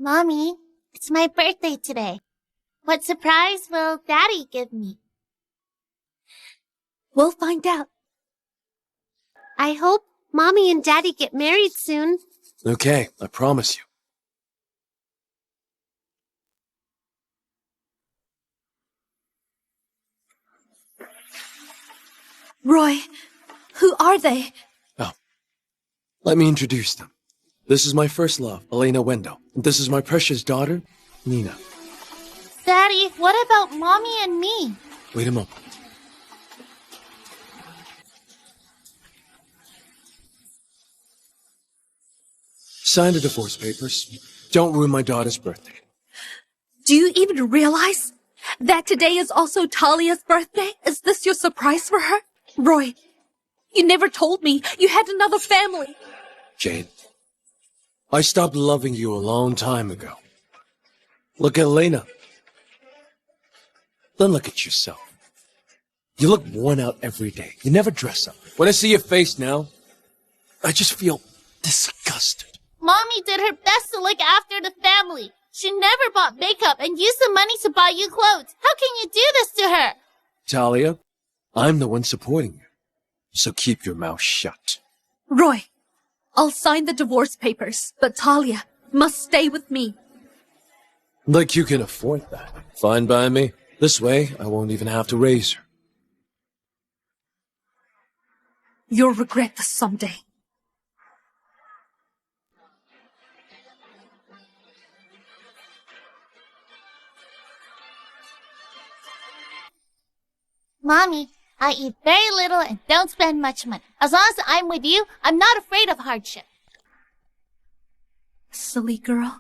Mommy, it's my birthday today. What surprise will Daddy give me? We'll find out. I hope Mommy and Daddy get married soon. Okay, I promise you. Roy, who are they? Oh, let me introduce them. This is my first love, Elena Wendell. And this is my precious daughter, Nina. Daddy, what about Mommy and me? Wait a moment. Sign the divorce papers. Don't ruin my daughter's birthday. Do you even realize that today is also Talia's birthday? Is this your surprise for her? Roy, you never told me you had another family. Jane, I stopped loving you a long time ago. Look at Elena. Then look at yourself. You look worn out every day. You never dress up. When I see your face now, I just feel disgusted. Mommy did her best to look after the family. She never bought makeup and used the money to buy you clothes. How can you do this to her? Talia, I'm the one supporting you. So keep your mouth shut. Roy, I'll sign the divorce papers, but Talia must stay with me. Like you can afford that. Fine by me. This way, I won't even have to raise her. You'll regret this someday. Mommy, I eat very little and don't spend much money. As long as I'm with you, I'm not afraid of hardship. Silly girl.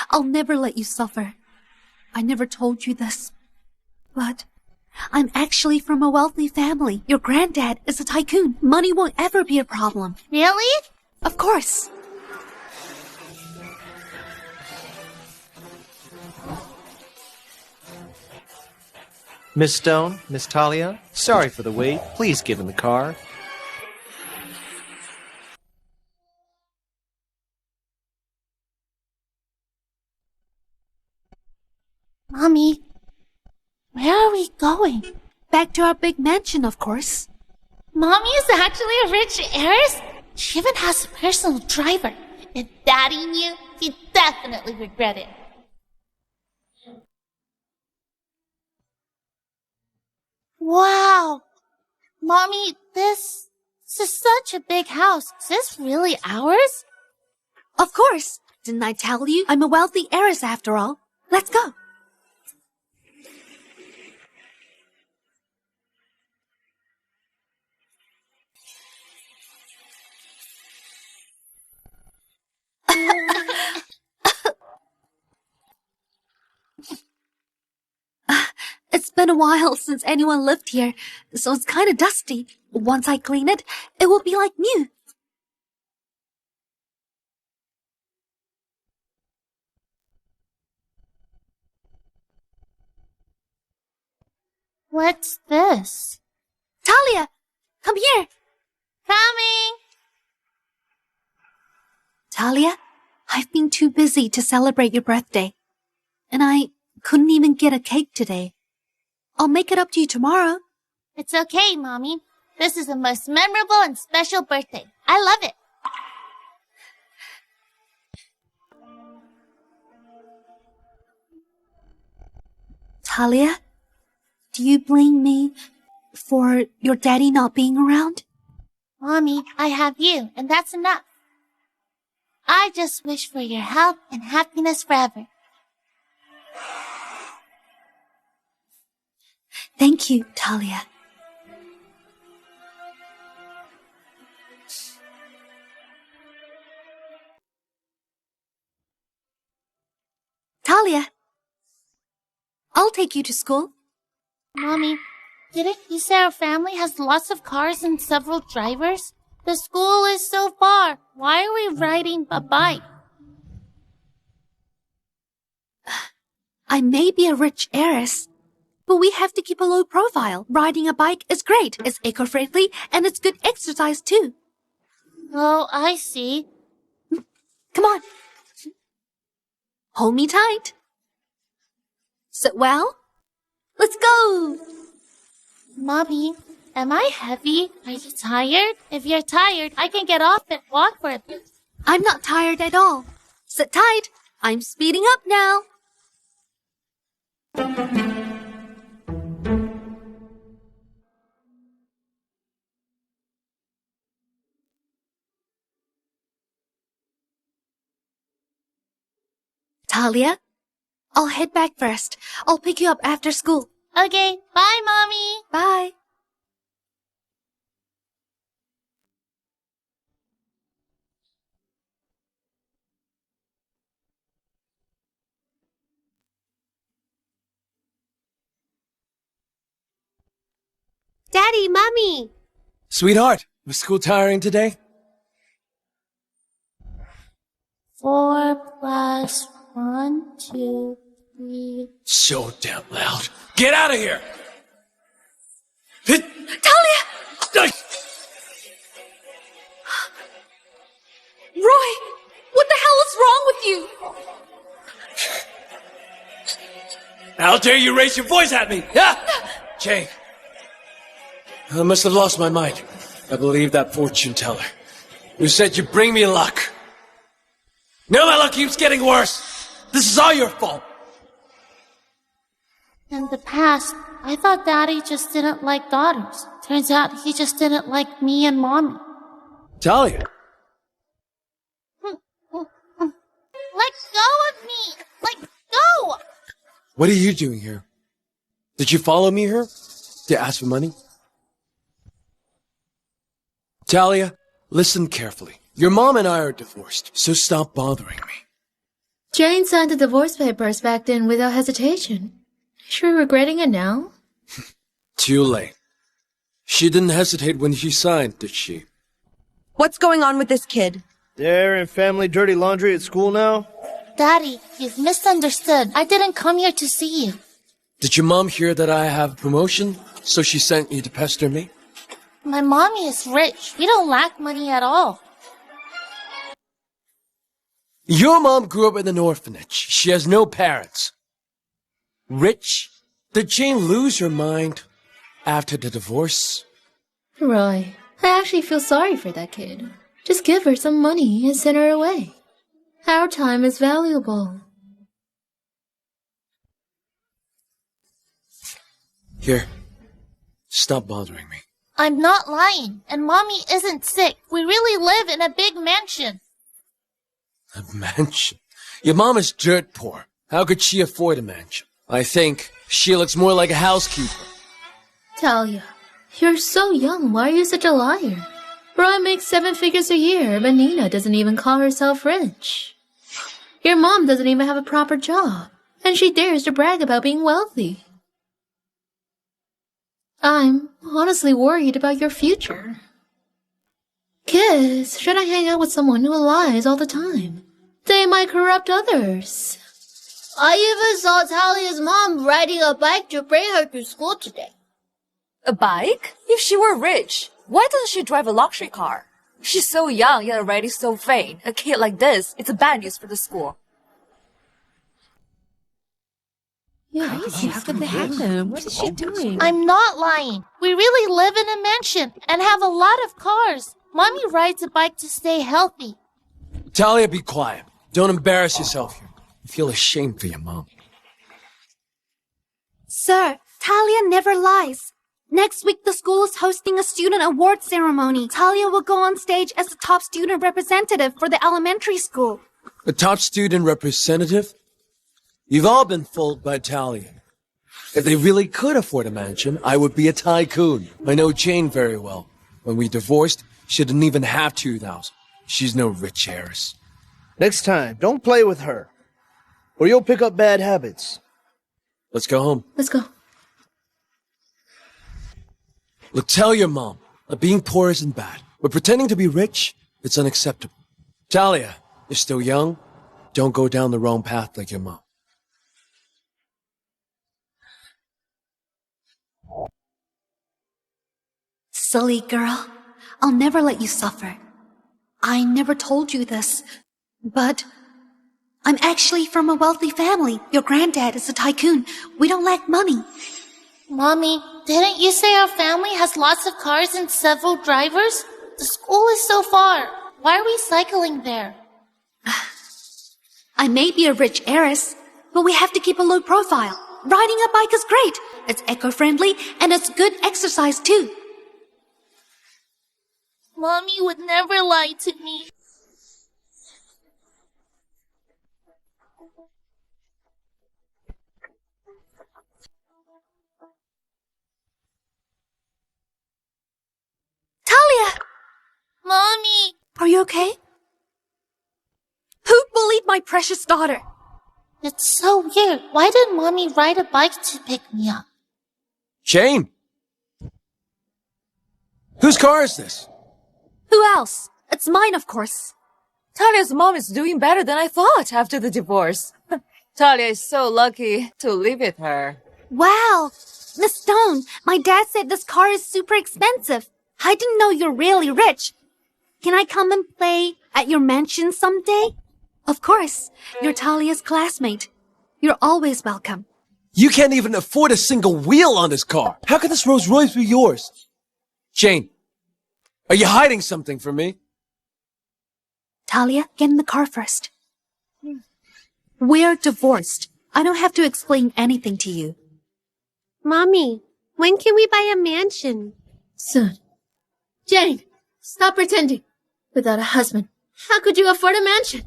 I'll never let you suffer. I never told you this, but I'm actually from a wealthy family. Your granddad is a tycoon. Money won't ever be a problem. Really? Of course. Miss Stone, Miss Talia, sorry for the wait. Please get in the car. Mommy, where are we going? Back to our big mansion, of course. Mommy is actually a rich heiress? She even has a personal driver. If Daddy knew, he'd definitely regret it. Wow! Mommy, this is such a big house. Is this really ours? Of course. Didn't I tell you? I'm a wealthy heiress after all. Let's go. It's been a while since anyone lived here, so it's kind of dusty. Once I clean it, it will be like new. What's this? Talia, come here. Coming! Talia, I've been too busy to celebrate your birthday, and I couldn't even get a cake today. I'll make it up to you tomorrow. It's okay, Mommy. This is the most memorable and special birthday. I love it. Talia, do you blame me for your daddy not being around? Mommy, I have you, and that's enough. I just wish for your health and happiness forever. Thank you, Talia. Talia, I'll take you to school. Mommy, didn't you say our family has lots of cars and several drivers? The school is so far. Why are we riding a bike? I may be a rich heiress, but we have to keep a low profile. Riding a bike is great. It's eco-friendly and it's good exercise too. Oh, I see. Come on. Hold me tight. Sit well. Let's go. Mommy, am I heavy? Are you tired? If you're tired, I can get off and walk for a bit. I'm not tired at all. Sit tight. I'm speeding up now. Talia, I'll head back first. I'll pick you up after school. Okay, bye, Mommy. Bye. Daddy, Mommy! Sweetheart, was school tiring today? 4 plus 1, 2, 3. So damn loud. Get out of here! Talia! Roy, what the hell is wrong with you? How dare you raise your voice at me? Yeah? Jay, I must have lost my mind. I believe that fortune teller who said you bring me luck. Now my luck keeps getting worse. This is all your fault. In the past, I thought Daddy just didn't like daughters. Turns out he just didn't like me and Mommy. Talia. Let go of me! Let go! What are you doing here? Did you follow me here? To ask for money? Talia, listen carefully. Your mom and I are divorced, so stop bothering me. Jane signed the divorce papers back then without hesitation. Is she regretting it now? Too late. She didn't hesitate when she signed, did she? What's going on with this kid? They're in family dirty laundry at school now? Daddy, you've misunderstood. I didn't come here to see you. Did your mom hear that I have a promotion, so she sent you to pester me? My mommy is rich. We don't lack money at all. Your mom grew up in an orphanage. She has no parents. Rich? Did Jane lose her mind after the divorce? Roy, I actually feel sorry for that kid. Just give her some money and send her away. Our time is valuable. Here. Stop bothering me. I'm not lying, and Mommy isn't sick. We really live in a big mansion. A mansion? Your mom is dirt poor. How could she afford a mansion? I think she looks more like a housekeeper. Talia, you're so young. Why are you such a liar? Roy makes 7 figures a year, but Nina doesn't even call herself rich. Your mom doesn't even have a proper job, and she dares to brag about being wealthy. I'm honestly worried about your future. Kids shouldn't hang out with someone who lies all the time. They might corrupt others. I even saw Talia's mom riding a bike to bring her to school today. A bike? If she were rich, why doesn't she drive a luxury car? She's so young yet already so vain. A kid like this, it's a bad news for the school. Yeah, How could that happen? What is she doing? I'm not lying. We really live in a mansion and have a lot of cars. Mommy rides a bike to stay healthy. Talia, be quiet. Don't embarrass yourself here. I feel ashamed for your mom. Sir, Talia never lies. Next week, the school is hosting a student award ceremony. Talia will go on stage as the top student representative for the elementary school. A top student representative? You've all been fooled by Talia. If they really could afford a mansion, I would be a tycoon. I know Jane very well. When we divorced, she didn't even have 2,000. She's no rich heiress. Next time, don't play with her, or you'll pick up bad habits. Let's go home. Let's go. Look, tell your mom that being poor isn't bad, but pretending to be rich, it's unacceptable. Talia, you're still young. Don't go down the wrong path like your mom. Silly girl, I'll never let you suffer. I never told you this, but I'm actually from a wealthy family. Your granddad is a tycoon. We don't lack money. Mommy, didn't you say our family has lots of cars and several drivers? The school is so far. Why are we cycling there? I may be a rich heiress, but we have to keep a low profile. Riding a bike is great. It's eco-friendly and it's good exercise too. Mommy would never lie to me. Talia! Mommy! Are you okay? Who bullied my precious daughter? It's so weird. Why did Mommy ride a bike to pick me up? Jane! Whose car is this? Who else? It's mine, of course. Talia's mom is doing better than I thought after the divorce. Talia is so lucky to live with her. Wow! Miss Stone, my dad said this car is super expensive. I didn't know you're really rich. Can I come and play at your mansion someday? Of course. You're Talia's classmate. You're always welcome. You can't even afford a single wheel on this car. How can this Rolls Royce be yours? Jane, are you hiding something from me? Talia, get in the car first. We're divorced. I don't have to explain anything to you. Mommy, when can we buy a mansion? Soon. Jane, stop pretending. Without a husband, how could you afford a mansion?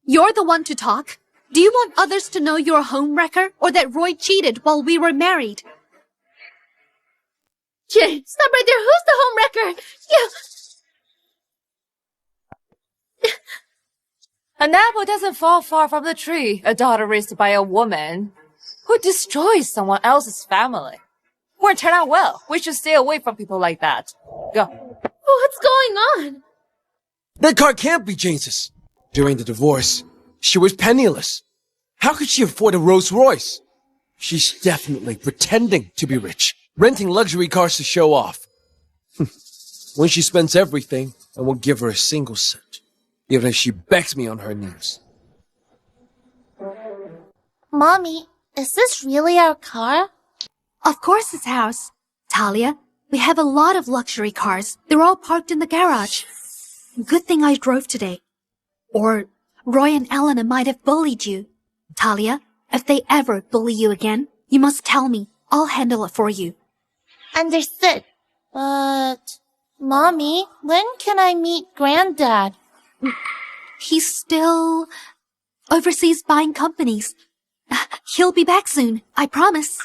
You're the one to talk. Do you want others to know you're a homewrecker or that Roy cheated while we were married? Jane, stop right there. Who's the homewrecker? You! An apple doesn't fall far from the tree. A daughter raised by a woman who destroys someone else's family. Won't turn out well. We should stay away from people like that. Go. What's going on? That car can't be Jane's. During the divorce, she was penniless. How could she afford a Rolls Royce? She's definitely pretending to be rich, renting luxury cars to show off. When she spends everything, I won't give her a single cent, even if she begs me on her knees. Mommy, is this really our car? Of course it's ours. Talia, we have a lot of luxury cars. They're all parked in the garage. Good thing I drove today. Or Roy and Elena might have bullied you. Talia, if they ever bully you again, you must tell me. I'll handle it for you. Understood. But, Mommy, when can I meet Granddad? He's still overseas buying companies. He'll be back soon, I promise.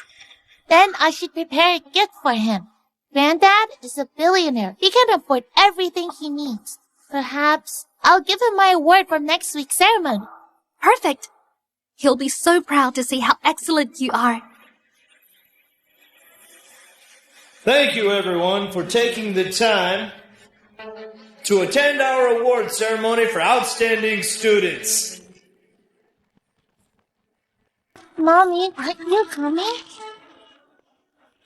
Then I should prepare a gift for him. Granddad is a billionaire. He can afford everything he needs. Perhaps I'll give him my award from next week's ceremony. Perfect. He'll be so proud to see how excellent you are. Thank you, everyone, for taking the time to attend our award ceremony for outstanding students. Mommy, aren't you coming?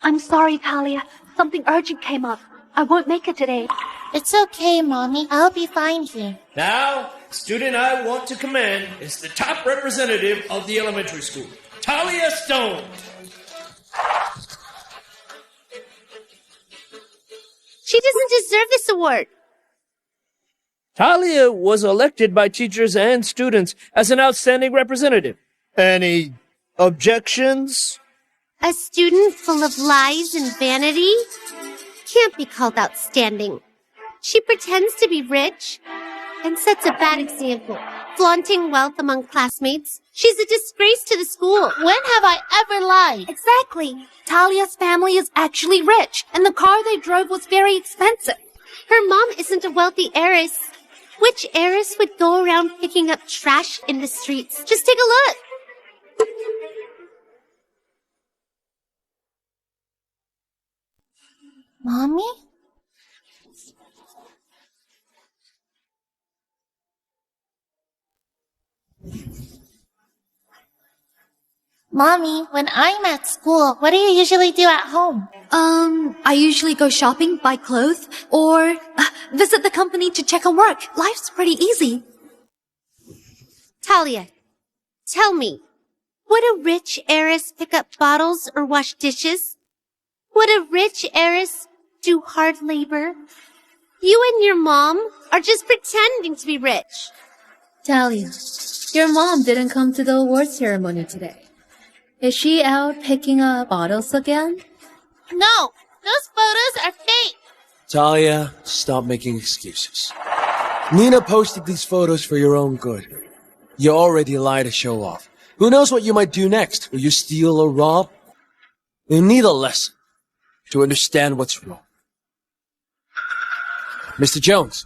I'm sorry, Talia. Something urgent came up. I won't make it today. It's okay, Mommy. I'll be fine here. Now, student I want to commend is the top representative of the elementary school, Talia Stone. She doesn't deserve this award. Talia was elected by teachers and students as an outstanding representative. Any objections? A student full of lies and vanity can't be called outstanding. She pretends to be rich and sets a bad example, flaunting wealth among classmates. She's a disgrace to the school. When have I ever lied? Exactly. Talia's family is actually rich, and the car they drove was very expensive. Her mom isn't a wealthy heiress. Which heiress would go around picking up trash in the streets? Just take a look. Mommy? Mommy, when I'm at school, what do you usually do at home? I usually go shopping, buy clothes, or visit the company to check on work. Life's pretty easy. Talia, tell me, would a rich heiress pick up bottles or wash dishes? Would a rich heiress do hard labor? You and your mom are just pretending to be rich. Talia, your mom didn't come to the award ceremony today. Is she out picking up bottles again? No, those photos are fake. Talia, stop making excuses. Nina posted these photos for your own good. You already lie to show off. Who knows what you might do next? Will you steal or rob? You need a lesson to understand what's wrong. Mr. Jones,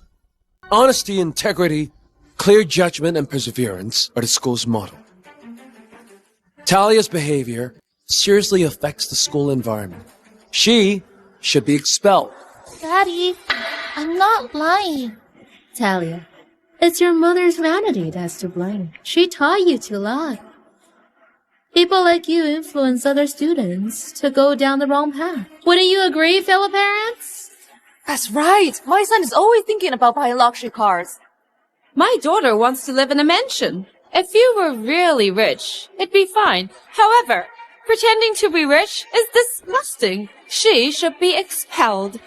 honesty, integrity, clear judgment, and perseverance are the school's motto. Talia's behavior seriously affects the school environment. She should be expelled. Daddy, I'm not lying. Talia, it's your mother's vanity that's to blame. She taught you to lie. People like you influence other students to go down the wrong path. Wouldn't you agree, fellow parents? That's right. My son is always thinking about buying luxury cars. My daughter wants to live in a mansion. If you were really rich, it'd be fine. However, pretending to be rich is disgusting. She should be expelled.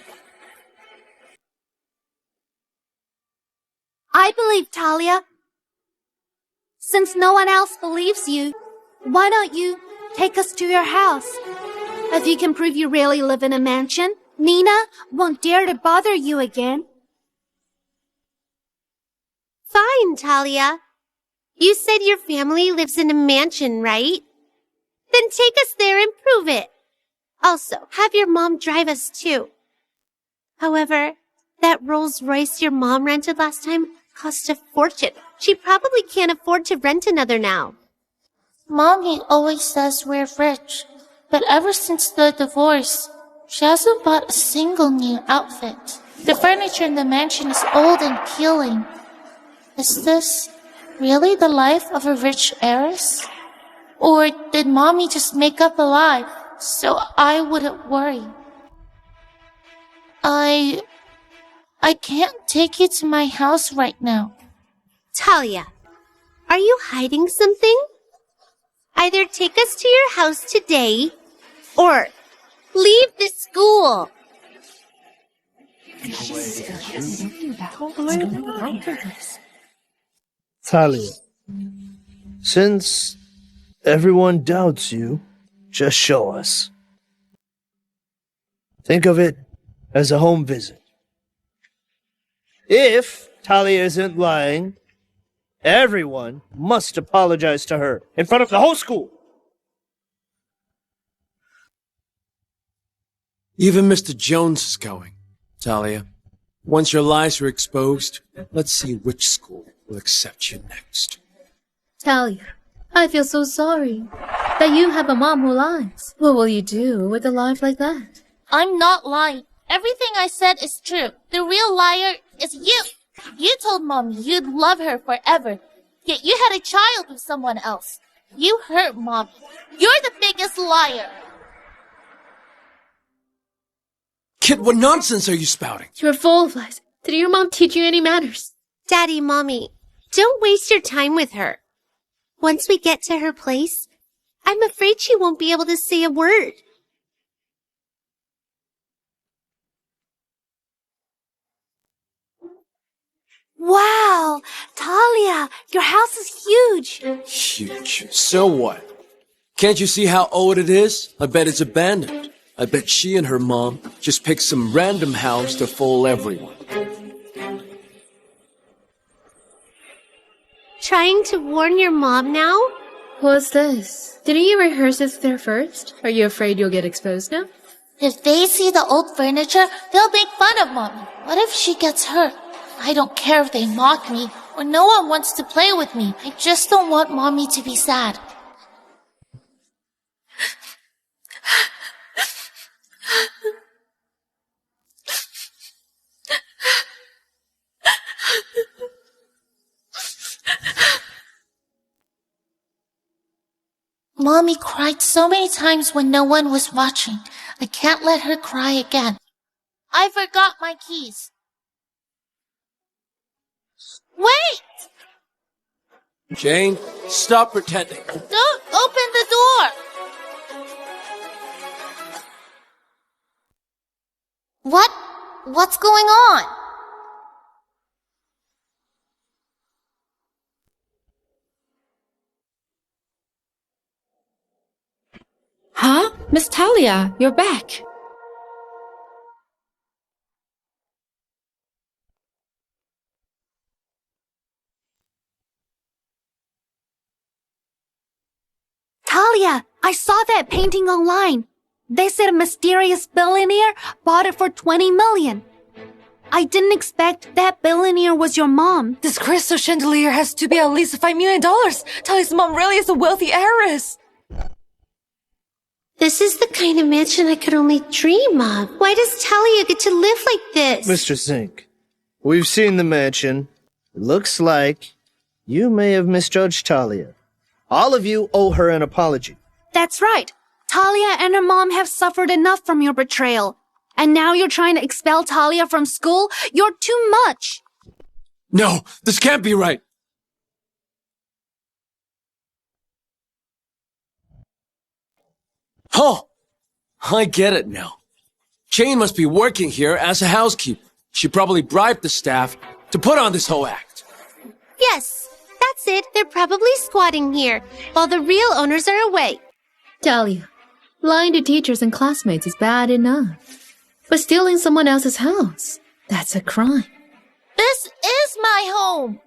I believe Talia. Since no one else believes you, why don't you take us to your house? If you can prove you really live in a mansion, Nina won't dare to bother you again. Fine, Talia. You said your family lives in a mansion, right? Then take us there and prove it. Also, have your mom drive us too. However, that Rolls Royce your mom rented last time cost a fortune. She probably can't afford to rent another now. Mommy always says we're rich, but ever since the divorce, she hasn't bought a single new outfit. The furniture in the mansion is old and peeling. Is this really the life of a rich heiress? Or did Mommy just make up a lie so I wouldn't worry? I can't take you to my house right now. Talia, are you hiding something? Either take us to your house today, or leave the school. Talia, since everyone doubts you, just show us. Think of it as a home visit. If Talia isn't lying, everyone must apologize to her in front of the whole school. Even Mr. Jones is going. Talia, once your lies are exposed, let's see which school will accept you next. Talia, I feel so sorry that you have a mom who lies. What will you do with a life like that? I'm not lying. Everything I said is true. The real liar is you. You told Mommy you'd love her forever, yet you had a child with someone else. You hurt Mommy. You're the biggest liar. Kid, what nonsense are you spouting? You're full of lies. Did your mom teach you any manners? Daddy, Mommy, don't waste your time with her. Once we get to her place, I'm afraid she won't be able to say a word. Wow, Talia, your house is huge. Huge. So what? Can't you see how old it is? I bet it's abandoned. I bet she and her mom just picked some random house to fool everyone. Trying to warn your mom now? What's this? Didn't you rehearse this there first? Are you afraid you'll get exposed now? If they see the old furniture, they'll make fun of Mommy. What if she gets hurt? I don't care if they mock me or no one wants to play with me. I just don't want Mommy to be sad. Mommy cried so many times when no one was watching. I can't let her cry again. I forgot my keys. Wait! Jane, stop pretending. Don't open the door! What's going on? Huh? Miss Talia, you're back. Talia, I saw that painting online. They said a mysterious billionaire bought it for 20 million. I didn't expect that billionaire was your mom. This crystal chandelier has to be at least $5 million. Talia's mom really is a wealthy heiress. This is the kind of mansion I could only dream of. Why does Talia get to live like this? Mr. Zink, we've seen the mansion. It looks like you may have misjudged Talia. All of you owe her an apology. That's right. Talia and her mom have suffered enough from your betrayal. And now you're trying to expel Talia from school? You're too much. No, this can't be right. Oh, I get it now. Jane must be working here as a housekeeper. She probably bribed the staff to put on this whole act. Yes, that's it. They're probably squatting here while the real owners are away. Talia, lying to teachers and classmates is bad enough. But stealing someone else's house, that's a crime. This is my home!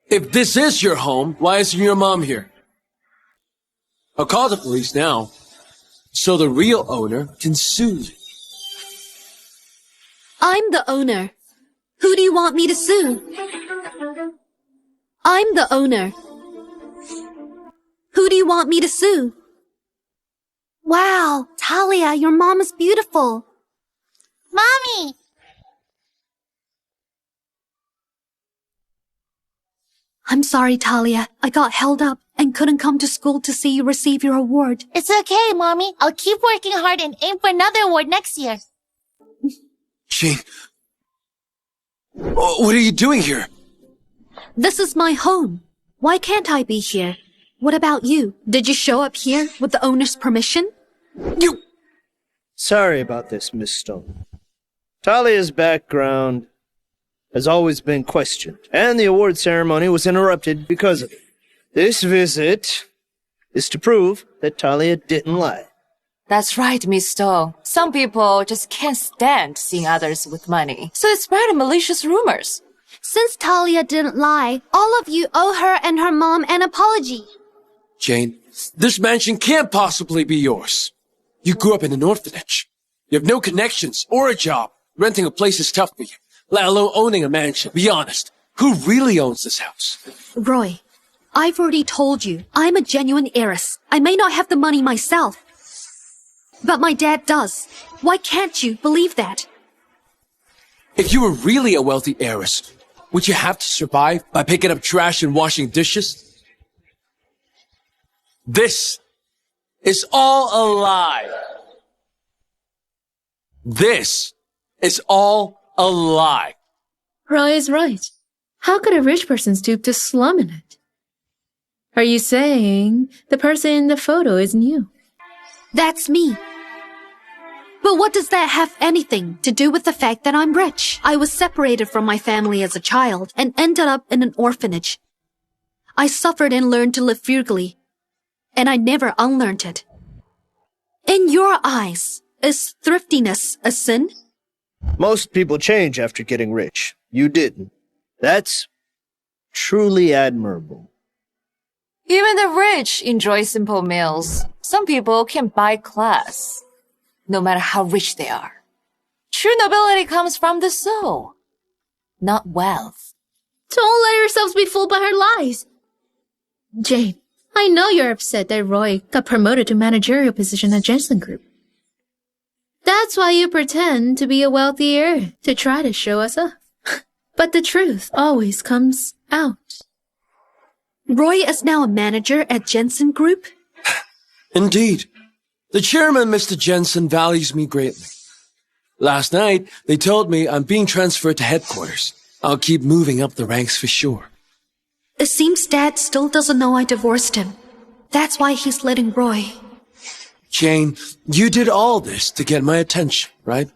If this is your home, why isn't your mom here? I'll call the police now, so the real owner can sue you. I'm the owner. Who do you want me to sue? I'm the owner. Who do you want me to sue? Wow, Talia, your mom is beautiful. Mommy! I'm sorry, Talia. I got held up and couldn't come to school to see you receive your award. It's okay, Mommy. I'll keep working hard and aim for another award next year. Jane, what are you doing here? This is my home. Why can't I be here? What about you? Did you show up here with the owner's permission? You... Sorry about this, Miss Stone. Talia's background has always been questioned, and the award ceremony was interrupted because of it. This visit is to prove that Talia didn't lie. That's right, Miss Stone. Some people just can't stand seeing others with money, so they spread malicious rumors. Since Talia didn't lie, all of you owe her and her mom an apology. Jane, this mansion can't possibly be yours. You grew up in an orphanage. You have no connections or a job. Renting a place is tough for you, let alone owning a mansion. Be honest, who really owns this house? Roy, I've already told you, I'm a genuine heiress. I may not have the money myself, but my dad does. Why can't you believe that? If you were really a wealthy heiress, would you have to survive by picking up trash and washing dishes? This is all a lie. This is all a lie. Roy is right. How could a rich person stoop to slumming it? Are you saying the person in the photo isn't you? That's me. But what does that have anything to do with the fact that I'm rich? I was separated from my family as a child and ended up in an orphanage. I suffered and learned to live frugally, and I never unlearned it. In your eyes, is thriftiness a sin? Most people change after getting rich. You didn't. That's truly admirable. Even the rich enjoy simple meals. Some people can buy class, no matter how rich they are. True nobility comes from the soul, not wealth. Don't let yourselves be fooled by her lies. Jane, I know you're upset that Roy got promoted to managerial position at Jensen Group. That's why you pretend to be a wealthy heir, to try to show us up. But the truth always comes out. Roy is now a manager at Jensen Group? Indeed. The chairman, Mr. Jensen, values me greatly. Last night, they told me I'm being transferred to headquarters. I'll keep moving up the ranks for sure. It seems Dad still doesn't know I divorced him. That's why he's letting Roy. Jane, you did all this to get my attention, right?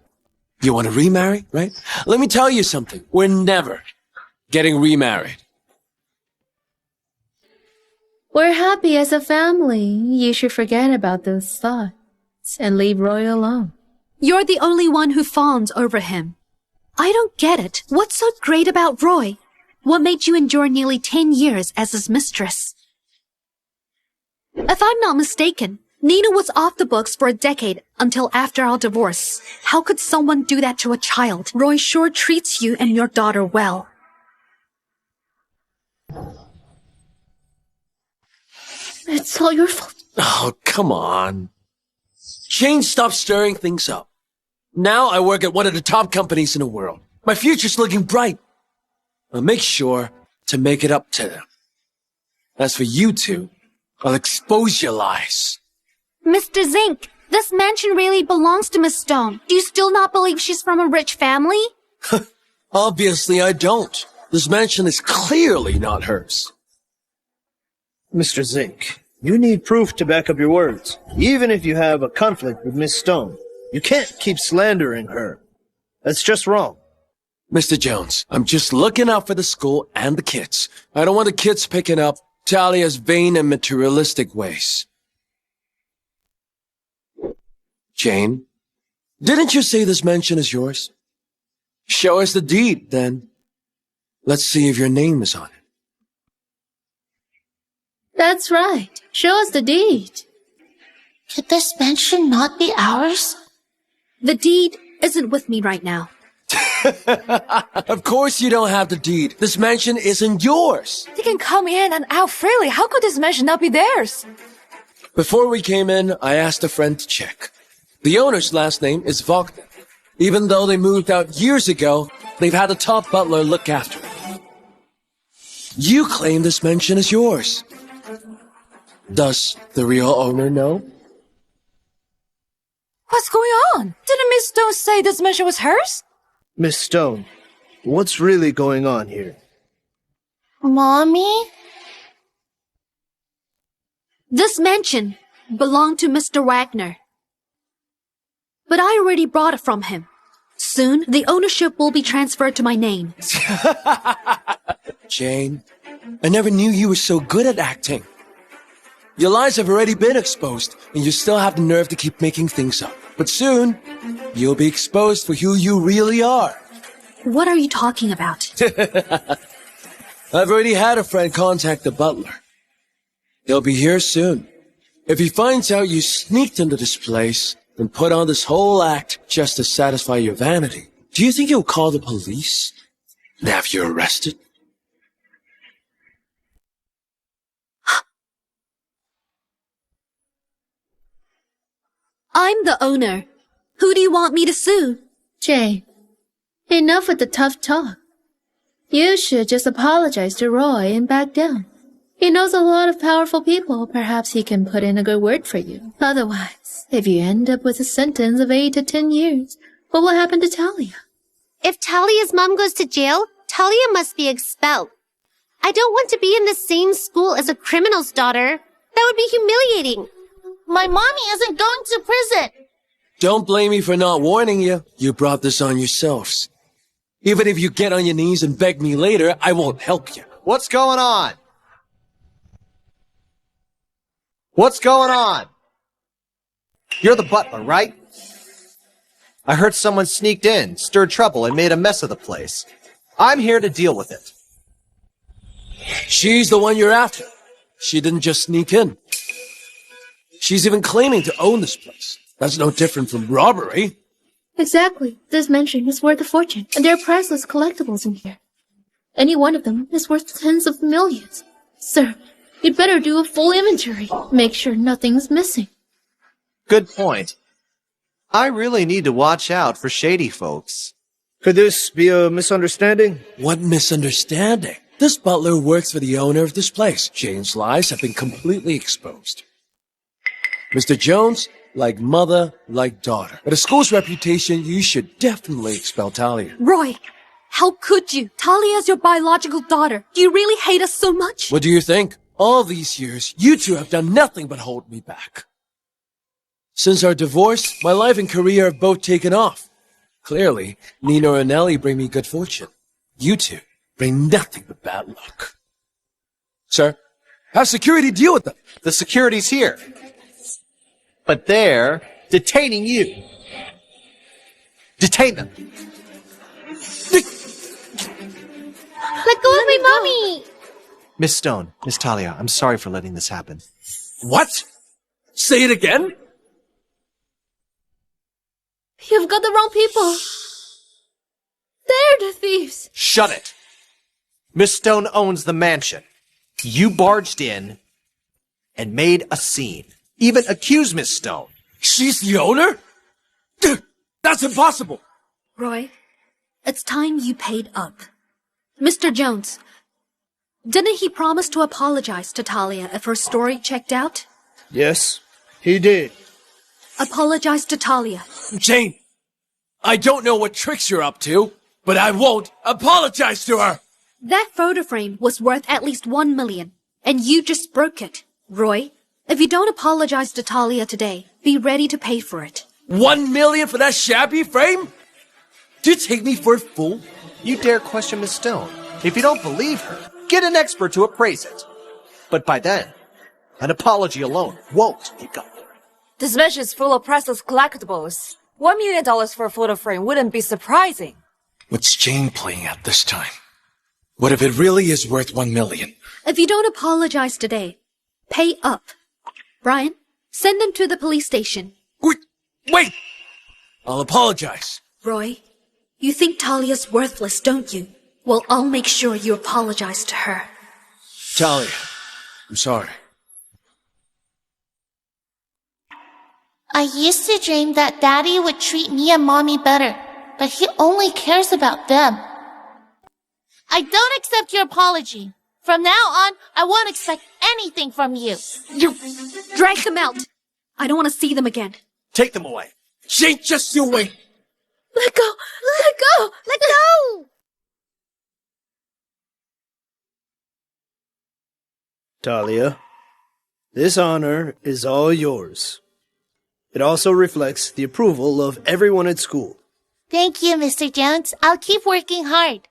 You want to remarry, right? Let me tell you something. We're never getting remarried. We're happy as a family. You should forget about those thoughts and leave Roy alone. You're the only one who fawns over him. I don't get it. What's so great about Roy? What made you endure nearly 10 years as his mistress? If I'm not mistaken, Nina was off the books for a decade until after our divorce. How could someone do that to a child? Roy sure treats you and your daughter well. It's all your fault. Oh, come on. Jane, stop stirring things up. Now I work at one of the top companies in the world. My future's looking bright. I'll make sure to make it up to them. As for you two, I'll expose your lies. Mr. Zink, this mansion really belongs to Miss Stone. Do you still not believe she's from a rich family? Obviously I don't. This mansion is clearly not hers. Mr. Zink, you need proof to back up your words. Even if you have a conflict with Miss Stone, you can't keep slandering her. That's just wrong. Mr. Jones, I'm just looking out for the school and the kids. I don't want the kids picking up Talia's vain and materialistic ways. Jane, didn't you say this mansion is yours? Show us the deed, then. Let's see if your name is on it. That's right. Show us the deed. Could this mansion not be ours? The deed isn't with me right now. Of course you don't have the deed. This mansion isn't yours. They can come in and out freely. How could this mansion not be theirs? Before we came in, I asked a friend to check. The owner's last name is Wagner. Even though they moved out years ago, they've had a top butler look after it. You claim this mansion is yours. Does the real owner know? What's going on? Didn't Miss Stone say this mansion was hers? Miss Stone, what's really going on here? Mommy? This mansion belonged to Mr. Wagner. But I already bought it from him. Soon, the ownership will be transferred to my name. Jane, I never knew you were so good at acting. Your lies have already been exposed, and you still have the nerve to keep making things up. But soon, you'll be exposed for who you really are. What are you talking about? I've already had a friend contact the butler. He'll be here soon. If he finds out you sneaked into this place and put on this whole act just to satisfy your vanity, do you think he'll call the police and have you arrested? I'm the owner. Who do you want me to sue? Jane, enough with the tough talk. You should just apologize to Roy and back down. He knows a lot of powerful people. Perhaps he can put in a good word for you. Otherwise, if you end up with a sentence of 8 to 10 years, what will happen to Talia? If Talia's mom goes to jail, Talia must be expelled. I don't want to be in the same school as a criminal's daughter. That would be humiliating. My mommy isn't going to prison. Don't blame me for not warning you. You brought this on yourselves. Even if you get on your knees and beg me later, I won't help you. What's going on? What's going on? You're the butler, right? I heard someone sneaked in, stirred trouble, and made a mess of the place. I'm here to deal with it. She's the one you're after. She didn't just sneak in. She's even claiming to own this place. That's no different from robbery. Exactly. This mansion is worth a fortune, and there are priceless collectibles in here. Any one of them is worth tens of millions. Sir, you'd better do a full inventory. Make sure nothing's missing. Good point. I really need to watch out for shady folks. Could this be a misunderstanding? What misunderstanding? This butler works for the owner of this place. Jane's lies have been completely exposed. Mr. Jones, like mother, like daughter. For the school's reputation, you should definitely expel Talia. Roy, How could you? Talia is your biological daughter. Do you really hate us so much? What do you think? All these years, you two have done nothing but hold me back. Since our divorce, my life and career have both taken off. Clearly, Nina and Ellie bring me good fortune. You two bring nothing but bad luck. Sir, have security deal with them. The security's here. But they're detaining you. Detain them. Let go of my mommy! Miss Stone, Miss Talia, I'm sorry for letting this happen. What? Say it again? You've got the wrong people. They're the thieves. Shut it! Miss Stone owns the mansion. You barged in and made a scene. Even accused Miss Stone. She's the owner? That's impossible. Roy, it's time you paid up. Mr. Jones, didn't he promise to apologize to Talia if her story checked out? Yes, he did. Apologize to Talia. Jane, I don't know what tricks you're up to, but I won't apologize to her. That photo frame was worth at least 1 million, and you just broke it. Roy, if you don't apologize to Talia today, be ready to pay for it. 1 million for that shabby frame? Do you take me for a fool? You dare question Miss Stone. If you don't believe her, get an expert to appraise it. But by then, an apology alone won't make up for it. This mansion is full of priceless collectibles. $1 million for a photo frame wouldn't be surprising. What's Jane playing at this time? What if it really is worth 1 million? If you don't apologize today, pay up. Brian, send them to the police station. Wait! I'll apologize. Roy, you think Talia's worthless, don't you? Well, I'll make sure you apologize to her. Talia, I'm sorry. I used to dream that Daddy would treat me and Mommy better, but he only cares about them. I don't accept your apology. From now on, I won't expect anything from you. You drag them out. I don't want to see them again. Take them away. Jane, just you wait. Let go! Let go! Let go! Talia, this honor is all yours. It also reflects the approval of everyone at school. Thank you, Mr. Jones. I'll keep working hard.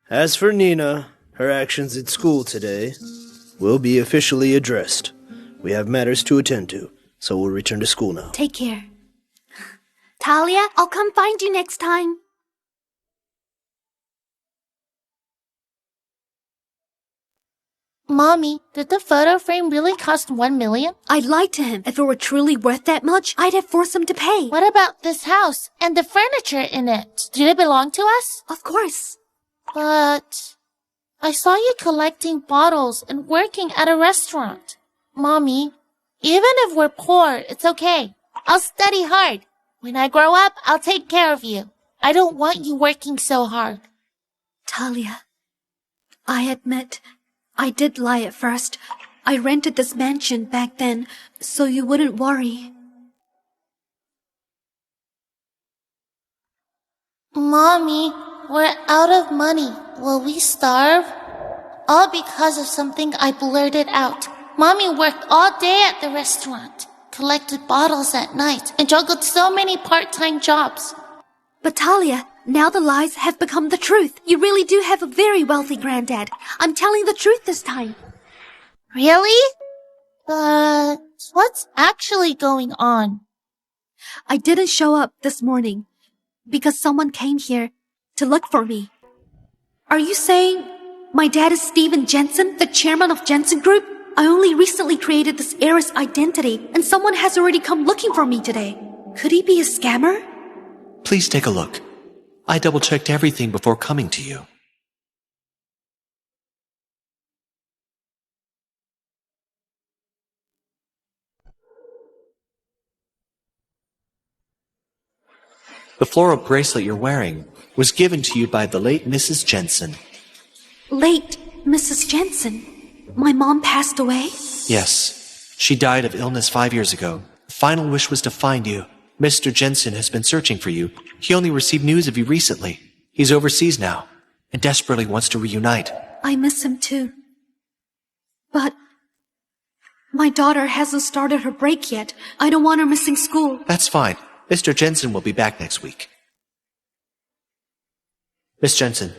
As for Nina, her actions at school today will be officially addressed. We have matters to attend to, so we'll return to school now. Take care. Talia, I'll come find you next time. Mommy, did the photo frame really cost 1 million? I lied to him. If it were truly worth that much, I'd have forced him to pay. What about this house and the furniture in it? Did it belong to us? Of course. But I saw you collecting bottles and working at a restaurant. Mommy, even if we're poor, it's okay. I'll study hard. When I grow up, I'll take care of you. I don't want you working so hard. Talia, I admit, I did lie at first. I rented this mansion back then, so you wouldn't worry. Mommy, we're out of money. Will we starve? All because of something I blurted out. Mommy worked all day at the restaurant, collected bottles at night, and juggled so many part-time jobs. But Talia, now the lies have become the truth. You really do have a very wealthy granddad. I'm telling the truth this time. Really? But what's actually going on? I didn't show up this morning because someone came here to look for me. Are you saying my dad is Steven Jensen, the chairman of Jensen Group? I only recently created this heiress identity, and someone has already come looking for me today. Could he be a scammer? Please take a look. I double-checked everything before coming to you. The floral bracelet you're wearing was given to you by the late Mrs. Jensen. Late Mrs. Jensen? My mom passed away? Yes. She died of illness 5 years ago. The final wish was to find you, Mr. Jensen has been searching for you. He only received news of you recently. He's overseas now and desperately wants to reunite. I miss him too. But my daughter hasn't started her break yet. I don't want her missing school. That's fine. Mr. Jensen will be back next week. Miss Jensen,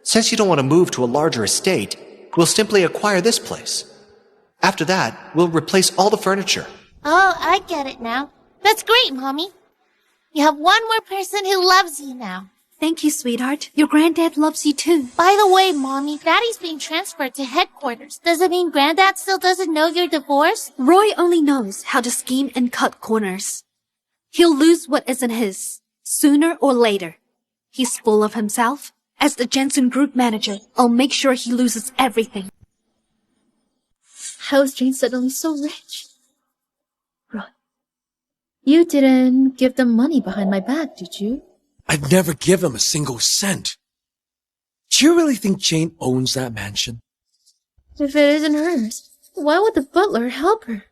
since you don't want to move to a larger estate, we'll simply acquire this place. After that, we'll replace all the furniture. Oh, I get it now. That's great, Mommy. You have one more person who loves you now. Thank you, sweetheart. Your granddad loves you too. By the way, Mommy, Daddy's being transferred to headquarters. Does it mean Granddad still doesn't know you're divorced? Roy only knows how to scheme and cut corners. He'll lose what isn't his, sooner or later. He's full of himself. As the Jensen Group manager, I'll make sure he loses everything. How is Jane suddenly so rich? Roy, you didn't give them money behind my back, did you? I'd never give him a single cent. Do you really think Jane owns that mansion? If it isn't hers, why would the butler help her?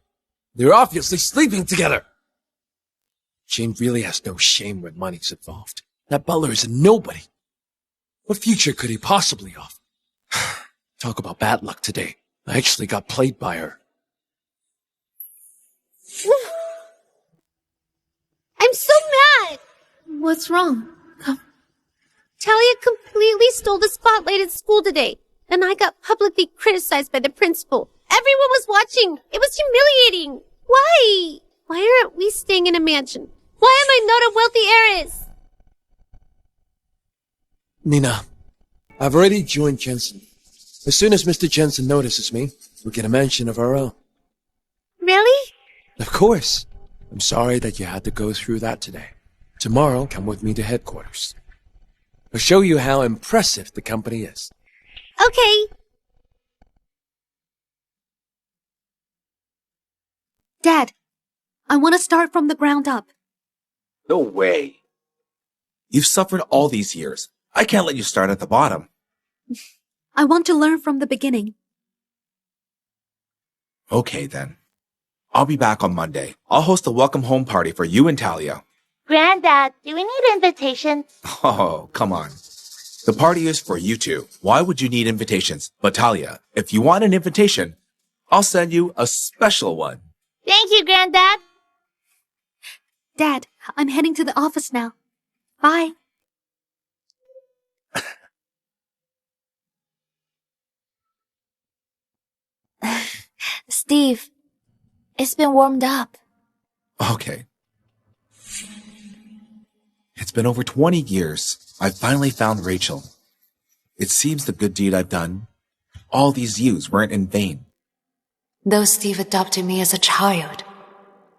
They're obviously sleeping together. Jane really has no shame when money's involved. That butler is a nobody. What future could he possibly offer? Talk about bad luck today. I actually got played by her. I'm so mad! What's wrong? Come. Talia completely stole the spotlight at school today, and I got publicly criticized by the principal. Everyone was watching. It was humiliating. Why? Why aren't we staying in a mansion? Why am I not a wealthy heiress? Nina, I've already joined Jensen. As soon as Mr. Jensen notices me, we'll get a mansion of our own. Really? Of course. I'm sorry that you had to go through that today. Tomorrow, come with me to headquarters. I'll show you how impressive the company is. Okay. Dad, I want to start from the ground up. No way. You've suffered all these years. I can't let you start at the bottom. I want to learn from the beginning. Okay, then. I'll be back on Monday. I'll host a welcome home party for you and Talia. Granddad, do we need invitations? Oh, come on. The party is for you two. Why would you need invitations? But Talia, if you want an invitation, I'll send you a special one. Thank you, Granddad. Dad, I'm heading to the office now. Bye. Steve, it's been warmed up. Okay. It's been over 20 years. I finally found Rachel. It seems the good deed I've done, all these years weren't in vain. Though Steve adopted me as a child,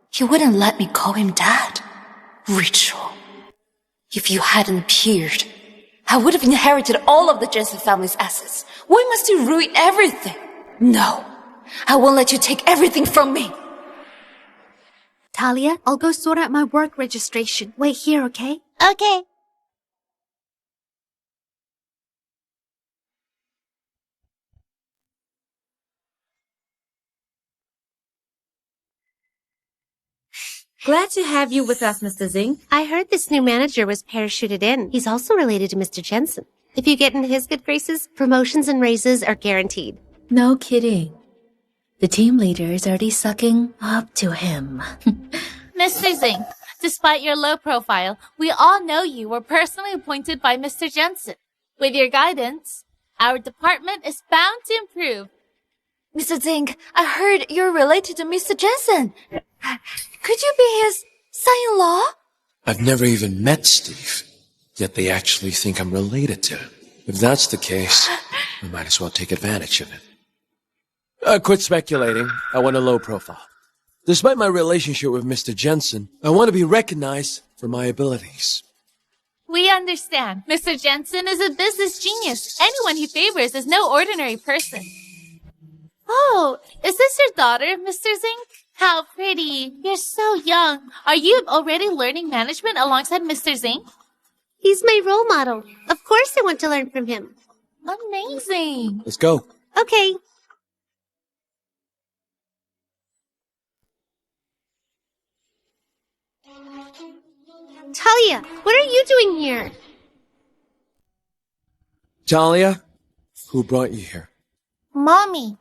he wouldn't let me call him Dad. Rachel, if you hadn't appeared, I would have inherited all of the Jensen family's assets. Why must you ruin everything? No, I won't let you take everything from me. Talia, I'll go sort out my work registration. Wait here, okay? Okay. Glad to have you with us, Mr. Zing. I heard this new manager was parachuted in. He's also related to Mr. Jensen. If you get in his good graces, promotions and raises are guaranteed. No kidding. The team leader is already sucking up to him. Mr. Zing, despite your low profile, we all know you were personally appointed by Mr. Jensen. With your guidance, our department is bound to improve. Mr. Zing, I heard you're related to Mr. Jensen. Could you be his son-in-law? I've never even met Steve, yet they actually think I'm related to him. If that's the case, I might as well take advantage of it. Quit speculating. I want a low profile. Despite my relationship with Mr. Jensen, I want to be recognized for my abilities. We understand. Mr. Jensen is a business genius. Anyone he favors is no ordinary person. Oh, is this your daughter, Mr. Zing? How pretty. You're so young. Are you already learning management alongside Mr. Zing? He's my role model. Of course I want to learn from him. Amazing. Let's go. Okay. Talia, what are you doing here? Talia? Who brought you here? Mommy.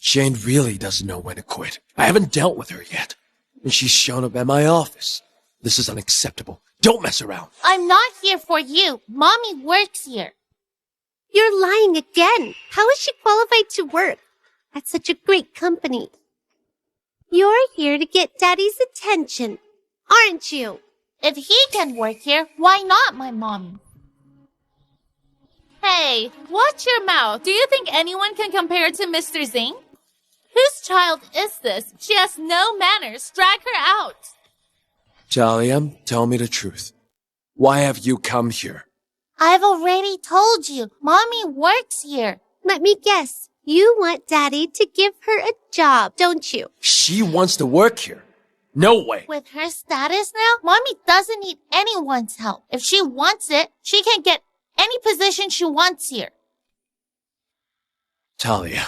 Jane really doesn't know when to quit. I haven't dealt with her yet. And she's shown up at my office. This is unacceptable. Don't mess around. I'm not here for you. Mommy works here. You're lying again. How is she qualified to work at such a great company? You're here to get Daddy's attention, aren't you? If he can work here, why not my mommy? Hey, watch your mouth. Do you think anyone can compare to Mr. Zing? Whose child is this? She has no manners. Drag her out. Talia, tell me the truth. Why have you come here? I've already told you. Mommy works here. Let me guess. You want Daddy to give her a job, don't you? She wants to work here. No way. With her status now, Mommy doesn't need anyone's help. If she wants it, she can get any position she wants here. Talia,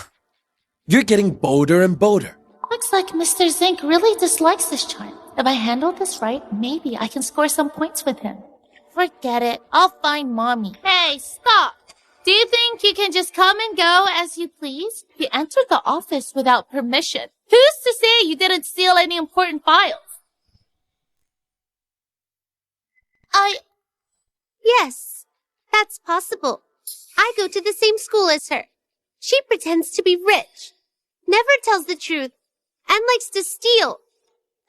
you're getting bolder and bolder. Looks like Mr. Zink really dislikes this child. If I handle this right, maybe I can score some points with him. Forget it. I'll find Mommy. Hey, stop! Do you think you can just come and go as you please? You entered the office without permission. Who's to say you didn't steal any important files? Yes, that's possible. I go to the same school as her. She pretends to be rich, never tells the truth, and likes to steal.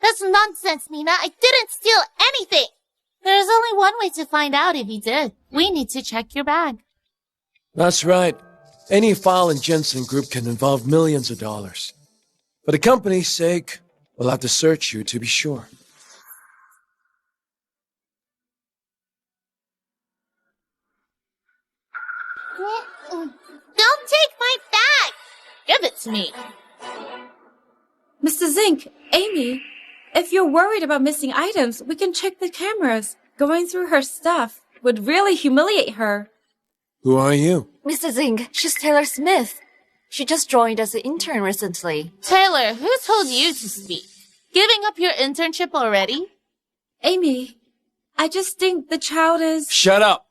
That's nonsense, Nina. I didn't steal anything. There's only one way to find out if you did. We need to check your bag. That's right. Any file in Jensen Group can involve millions of dollars. For the company's sake, we'll have to search you to be sure. Don't take my bag! Give it to me. Mr. Zink, Amy, if you're worried about missing items, we can check the cameras. Going through her stuff would really humiliate her. Who are you? Mr. Zing, she's Taylor Smith. She just joined as an intern recently. Taylor, who told you to speak? Giving up your internship already? Amy, I just think the child is... Shut up!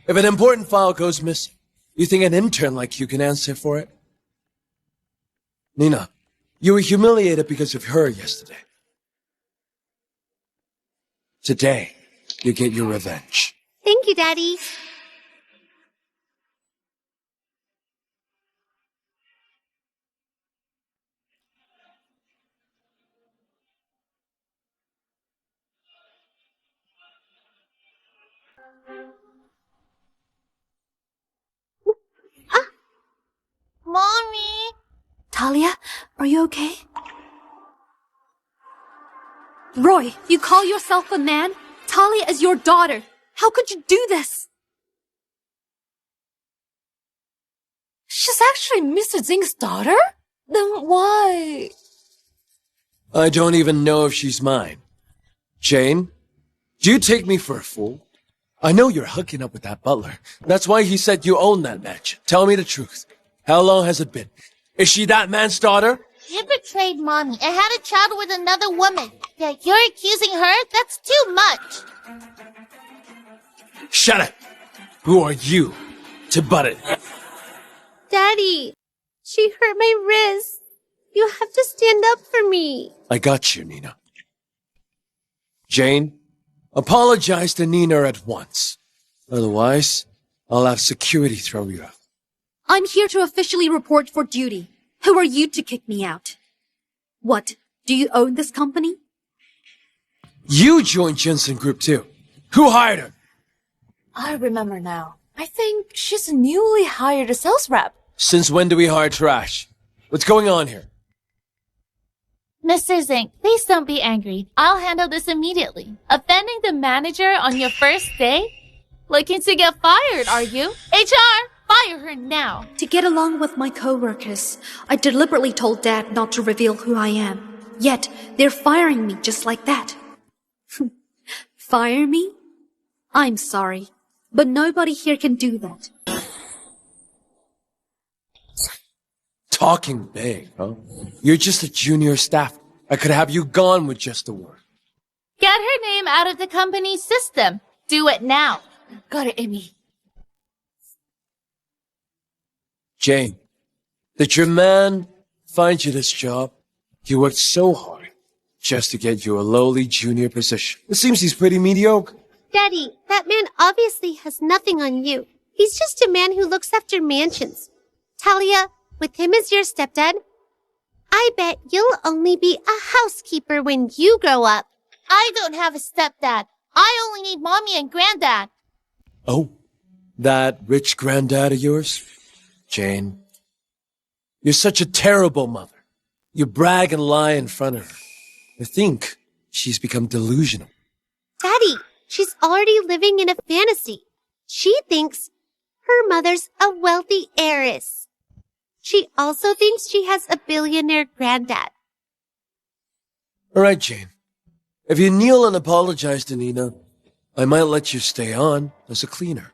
If an important file goes missing, you think an intern like you can answer for it? Nina, you were humiliated because of her yesterday. Today, you get your revenge. Thank you, Daddy. Mommy! Talia, are you okay? Roy, you call yourself a man? Talia is your daughter. How could you do this? She's actually Mr. Zing's daughter? Then why? I don't even know if she's mine. Jane, do you take me for a fool? I know you're hooking up with that butler. That's why he said you own that mansion. Tell me the truth. How long has it been? Is she that man's daughter? You betrayed Mommy and had a child with another woman. Yeah, you're accusing her? That's too much. Shut it! Who are you to butt it? Daddy, she hurt my wrist. You have to stand up for me. I got you, Nina. Jane, apologize to Nina at once. Otherwise, I'll have security throw you out. I'm here to officially report for duty. Who are you to kick me out? What, do you own this company? You joined Jensen Group too. Who hired her? I remember now. I think she's a newly hired sales rep. Since when do we hire trash? What's going on here? Mr. Zink, please don't be angry. I'll handle this immediately. Offending the manager on your first day? Looking to get fired, are you? HR, fire her now. To get along with my coworkers, I deliberately told Dad not to reveal who I am. Yet, they're firing me just like that. Fire me? I'm sorry, but nobody here can do that. Talking big, huh? You're just a junior staff. I could have you gone with just a word. Get her name out of the company's system. Do it now. Got it, Amy. Jane, did your man find you this job? You worked so hard just to get you a lowly junior position. It seems he's pretty mediocre. Daddy, that man obviously has nothing on you. He's just a man who looks after mansions. Talia, with him as your stepdad, I bet you'll only be a housekeeper when you grow up. I don't have a stepdad. I only need mommy and granddad. Oh, that rich granddad of yours? Jane, you're such a terrible mother. You brag and lie in front of her. I think she's become delusional. Daddy, she's already living in a fantasy. She thinks her mother's a wealthy heiress. She also thinks she has a billionaire granddad. All right, Jane. If you kneel and apologize to Nina, I might let you stay on as a cleaner.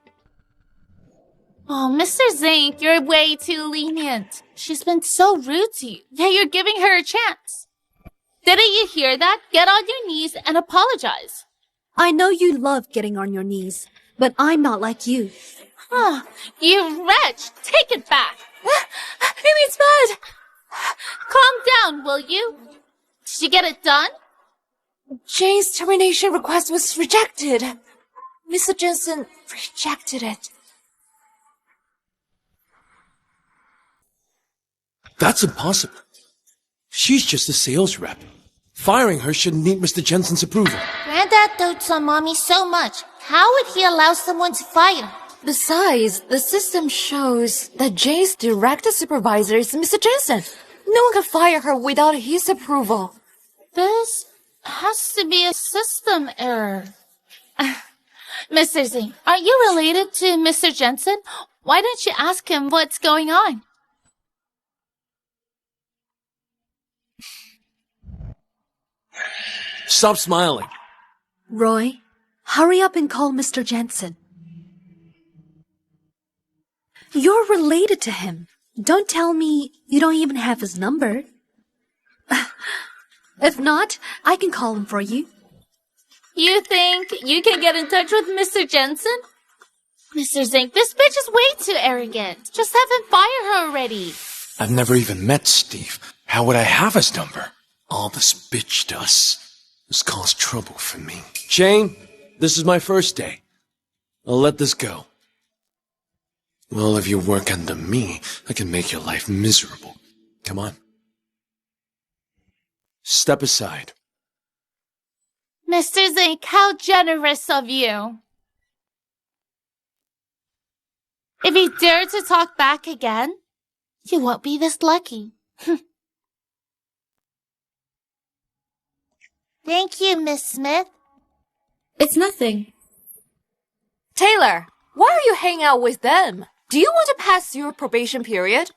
Oh, Mr. Zink, you're way too lenient. She's been so rude to you. Yeah, you're giving her a chance. Didn't you hear that? Get on your knees and apologize. I know you love getting on your knees, but I'm not like you. Huh, you wretch! Take it back! Amy, it's bad! Calm down, will you? Did you get it done? Jane's termination request was rejected. Mr. Jensen rejected it. That's impossible. She's just a sales rep. Firing her shouldn't need Mr. Jensen's approval. Granddad dotes on mommy so much. How would he allow someone to fire her? Besides, the system shows that Jane's direct supervisor is Mr. Jensen. No one can fire her without his approval. This has to be a system error. Mr. Zing, are you related to Mr. Jensen? Why don't you ask him what's going on? Stop smiling. Roy, hurry up and call Mr. Jensen. You're related to him. Don't tell me you don't even have his number. If not, I can call him for you. You think you can get in touch with Mr. Jensen? Mr. Zink, this bitch is way too arrogant. Just have him fire her already. I've never even met Steve. How would I have his number? All this bitch does is cause trouble for me. Jane, this is my first day. I'll let this go. Well, if you work under me, I can make your life miserable. Come on. Step aside. Mr. Zink, how generous of you. If you dare to talk back again, you won't be this lucky. Thank you, Miss Smith. It's nothing. Taylor, why are you hanging out with them? Do you want to pass your probation period?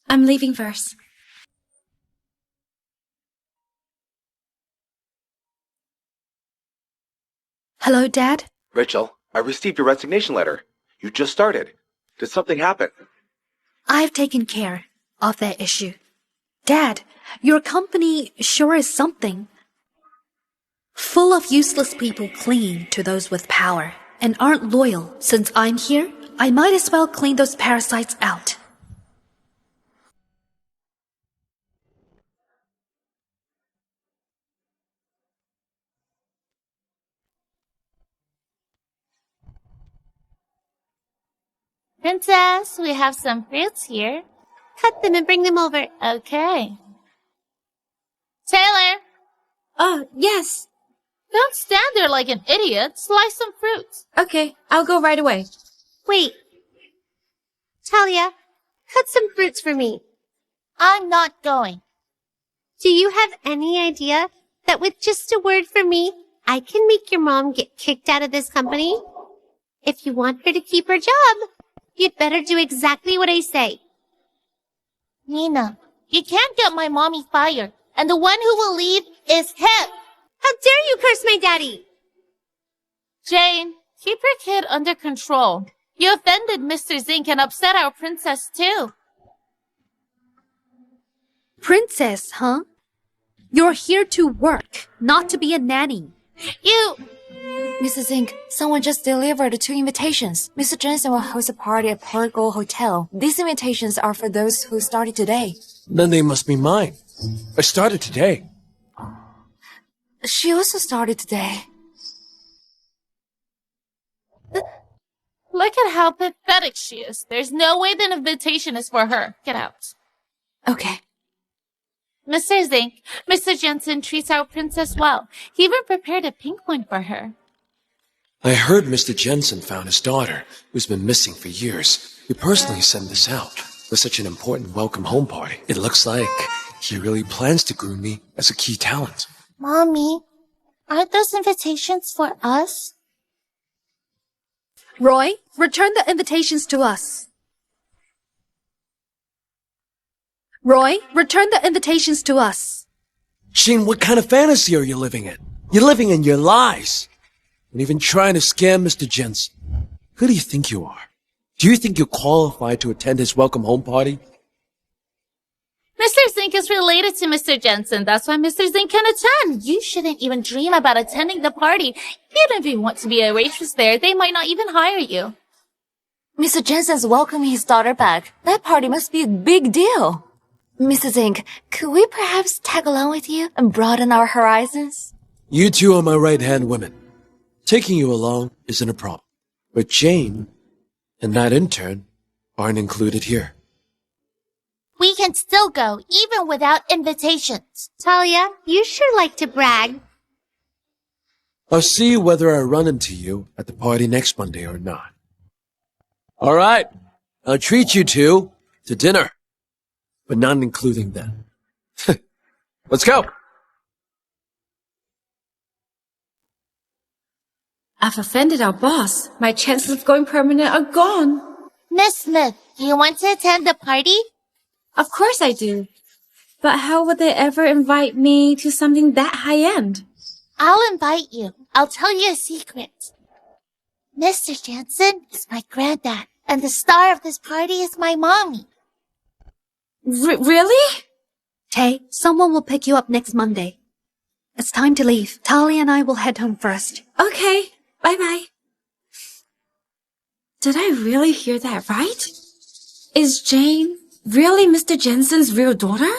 I'm leaving first. Hello, Dad? Rachel, I received your resignation letter. You just started. Did something happen? I've taken care of that issue. Dad, your company sure is something. Full of useless people clinging to those with power and aren't loyal. Since I'm here, I might as well clean those parasites out. Princess, we have some fruits here. Cut them and bring them over. Okay. Taylor, Yes. don't stand there like an idiot. Slice some fruits. Okay, I'll go right away. Wait. Talia, cut some fruits for me. I'm not going. Do you have any idea that with just a word from me, I can make your mom get kicked out of this company? If you want her to keep her job, you'd better do exactly what I say. Nina, you can't get my mommy fired, and the one who will leave is him. How dare you curse my daddy? Jane, keep your kid under control. You offended Mr. Zink and upset our princess too. Princess, huh? You're here to work, not to be a nanny. You... Mrs. Zink, someone just delivered 2 invitations. Mr. Jensen will host a party at Portugal Hotel. These invitations are for those who started today. Then they must be mine. I started today. She also started today. Look at how pathetic she is. There's no way the invitation is for her. Get out. Okay. Mr. Zink, Mr. Jensen treats our princess well. He even prepared a pink one for her. I heard Mr. Jensen found his daughter, who's been missing for years. He personally sent this out for such an important welcome home party. It looks like he really plans to groom me as a key talent. Mommy, aren't those invitations for us? Roy, return the invitations to us. Roy, return the invitations to us. Shane, what kind of fantasy are you living in? You're living in your lies. And even trying to scam Mr. Jensen. Who do you think you are? Do you think you're qualified to attend his welcome home party? Mr. Zink is related to Mr. Jensen. That's why Mr. Zink can attend. You shouldn't even dream about attending the party. Even if you want to be a waitress there, they might not even hire you. Mr. Jensen's welcoming his daughter back. That party must be a big deal. Mrs. Zink, could we perhaps tag along with you and broaden our horizons? You two are my right-hand women. Taking you along isn't a problem. But Jane and that intern aren't included here. We can still go, even without invitations. Talia, you sure like to brag. I'll see whether I run into you at the party next Monday or not. All right, I'll treat you two to dinner, but not including them. Let's go. I've offended our boss. My chances of going permanent are gone. Miss Smith, do you want to attend the party? Of course I do. But how would they ever invite me to something that high-end? I'll invite you. I'll tell you a secret. Mr. Jensen is my granddad, and the star of this party is my mommy. Really? Tay, someone will pick you up next Monday. It's time to leave. Talia and I will head home first. Okay. Bye-bye. Did I really hear that right? Is Jane really Mr. Jensen's real daughter?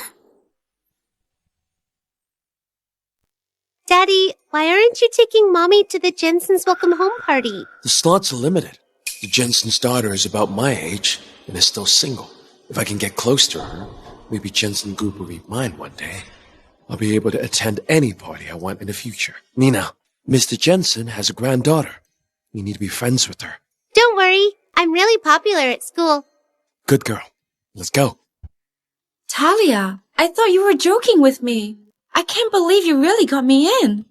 Daddy, why aren't you taking Mommy to the Jensen's welcome home party? The slots are limited. The Jensen's daughter is about my age and is still single. If I can get close to her, maybe Jensen Group will be mine one day. I'll be able to attend any party I want in the future. Nina, Mr. Jensen has a granddaughter. We need to be friends with her. Don't worry, I'm really popular at school. Good girl. Let's go. Talia, I thought you were joking with me. I can't believe you really got me in.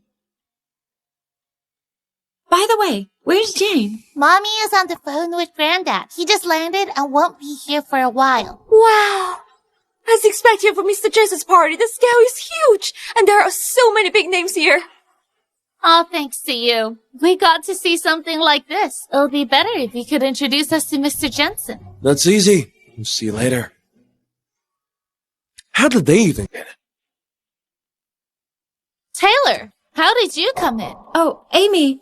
By the way, where's Jane? Mommy is on the phone with Granddad. He just landed and won't be here for a while. Wow! As expected for Mr. Jensen's party, the scale is huge, and there are so many big names here. All thanks to you. We got to see something like this. It'll be better if you could introduce us to Mr. Jensen. That's easy. We'll see you later. How did they even get it? Taylor, how did you come in? Oh, Amy.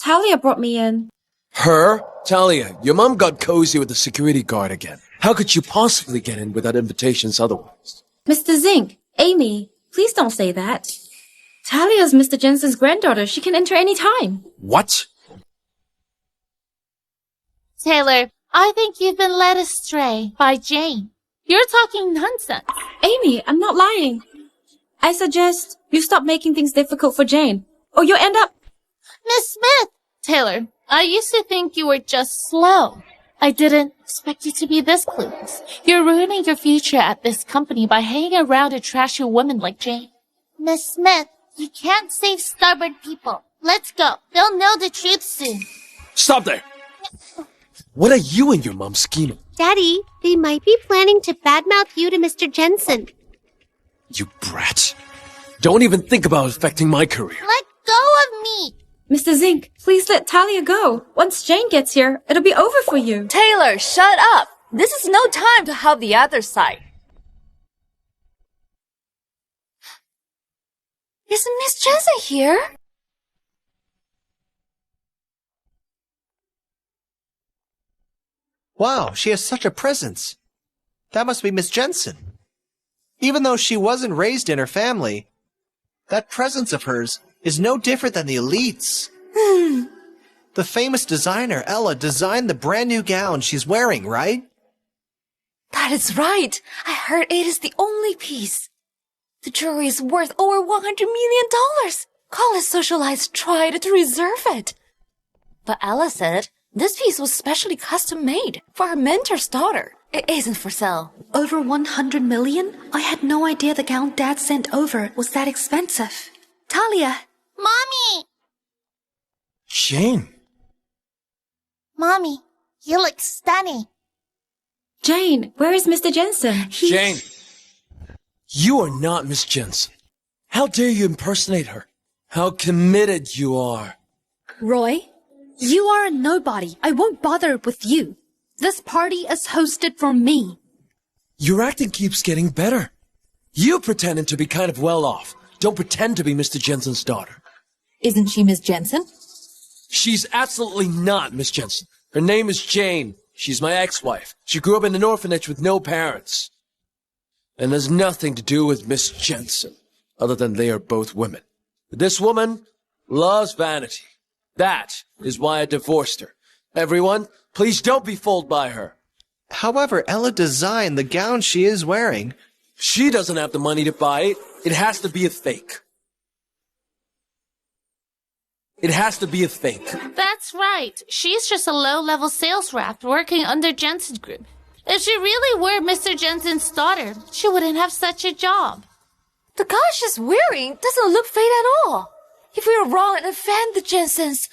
Talia brought me in. Her? Talia, your mom got cozy with the security guard again. How could you possibly get in without invitations otherwise? Mr. Zink, Amy, please don't say that. Talia's Mr. Jensen's granddaughter. She can enter any time. What? Taylor, I think you've been led astray by Jane. You're talking nonsense. Amy, I'm not lying. I suggest you stop making things difficult for Jane, or you'll end up... Miss Smith! Taylor, I used to think you were just slow. I didn't expect you to be this clueless. You're ruining your future at this company by hanging around a trashy woman like Jane. Miss Smith, you can't save stubborn people. Let's go. They'll know the truth soon. Stop there! What are you and your mom scheming? Daddy, they might be planning to badmouth you to Mr. Jensen. You brat. Don't even think about affecting my career. Let go of me! Mr. Zink, please let Talia go. Once Jane gets here, it'll be over for you. Taylor, shut up! This is no time to help the other side. Isn't Miss Jensen here? Wow, she has such a presence. That must be Miss Jensen. Even though she wasn't raised in her family, that presence of hers is no different than the elites. The famous designer, Ella, designed the brand new gown she's wearing, right? That is right. I heard it is the only piece. The jewelry is worth over $100 million. College socialites tried to reserve it. But Ella said this piece was specially custom made for her mentor's daughter. It isn't for sale. Over 100 million? I had no idea the gown Dad sent over was that expensive. Talia! Mommy! Jane. Mommy, you look stunning. Jane, where is Mr. Jensen? Jane, you are not Miss Jensen. How dare you impersonate her? How committed you are. Roy, you are a nobody. I won't bother with you. This party is hosted for me. Your acting keeps getting better. You pretending to be kind of well off. Don't pretend to be Mr. Jensen's daughter. Isn't she Miss Jensen? She's absolutely not Miss Jensen. Her name is Jane. She's my ex-wife. She grew up in an orphanage with no parents. And has nothing to do with Miss Jensen, other than they are both women. This woman loves vanity. That is why I divorced her. Everyone, please don't be fooled by her. However, Ella designed the gown she is wearing. She doesn't have the money to buy it. It has to be a fake. It has to be a fake. That's right. She's just a low-level sales rep working under Jensen Group. If she really were Mr. Jensen's daughter, she wouldn't have such a job. The gown she's wearing doesn't look fake at all. If we are wrong and offend the Jensens,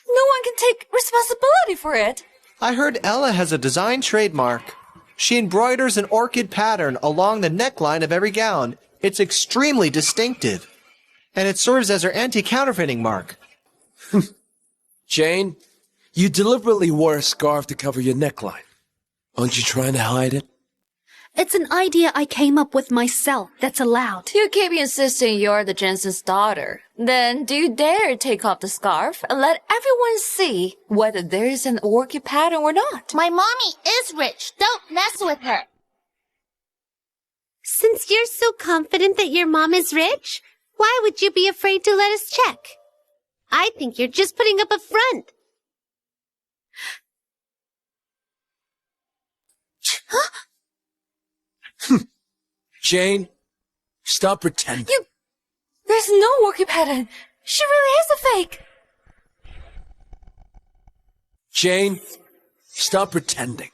no one can take responsibility for it. I heard Ella has a design trademark. She embroiders an orchid pattern along the neckline of every gown. It's extremely distinctive. And it serves as her anti-counterfeiting mark. Jane, you deliberately wore a scarf to cover your neckline. Aren't you trying to hide it? It's an idea I came up with myself that's allowed. You keep insisting you're the Jensen's daughter. Then do you dare take off the scarf and let everyone see whether there is an orchid pattern or not? My mommy is rich. Don't mess with her. Since you're so confident that your mom is rich, why would you be afraid to let us check? I think you're just putting up a front. Jane, stop pretending. There's no orchid pattern. She really is a fake. Jane, stop pretending.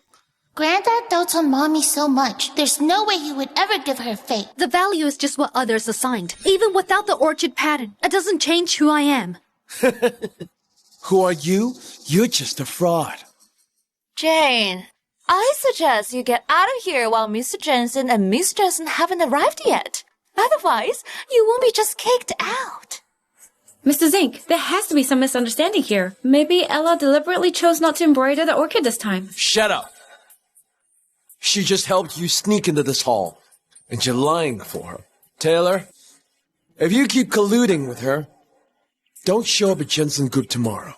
Granddad dotes on Mommy so much. There's no way he would ever give her fake. The value is just what others assigned. Even without the orchid pattern, it doesn't change who I am. Who are you? You're just a fraud. Jane, I suggest you get out of here while Mr. Jensen and Miss Jensen haven't arrived yet. Otherwise, you won't be just kicked out. Mr. Zink, there has to be some misunderstanding here. Maybe Ella deliberately chose not to embroider the orchid this time. Shut up. She just helped you sneak into this hall, and you're lying for her. Taylor, if you keep colluding with her, don't show up at Jensen Group tomorrow.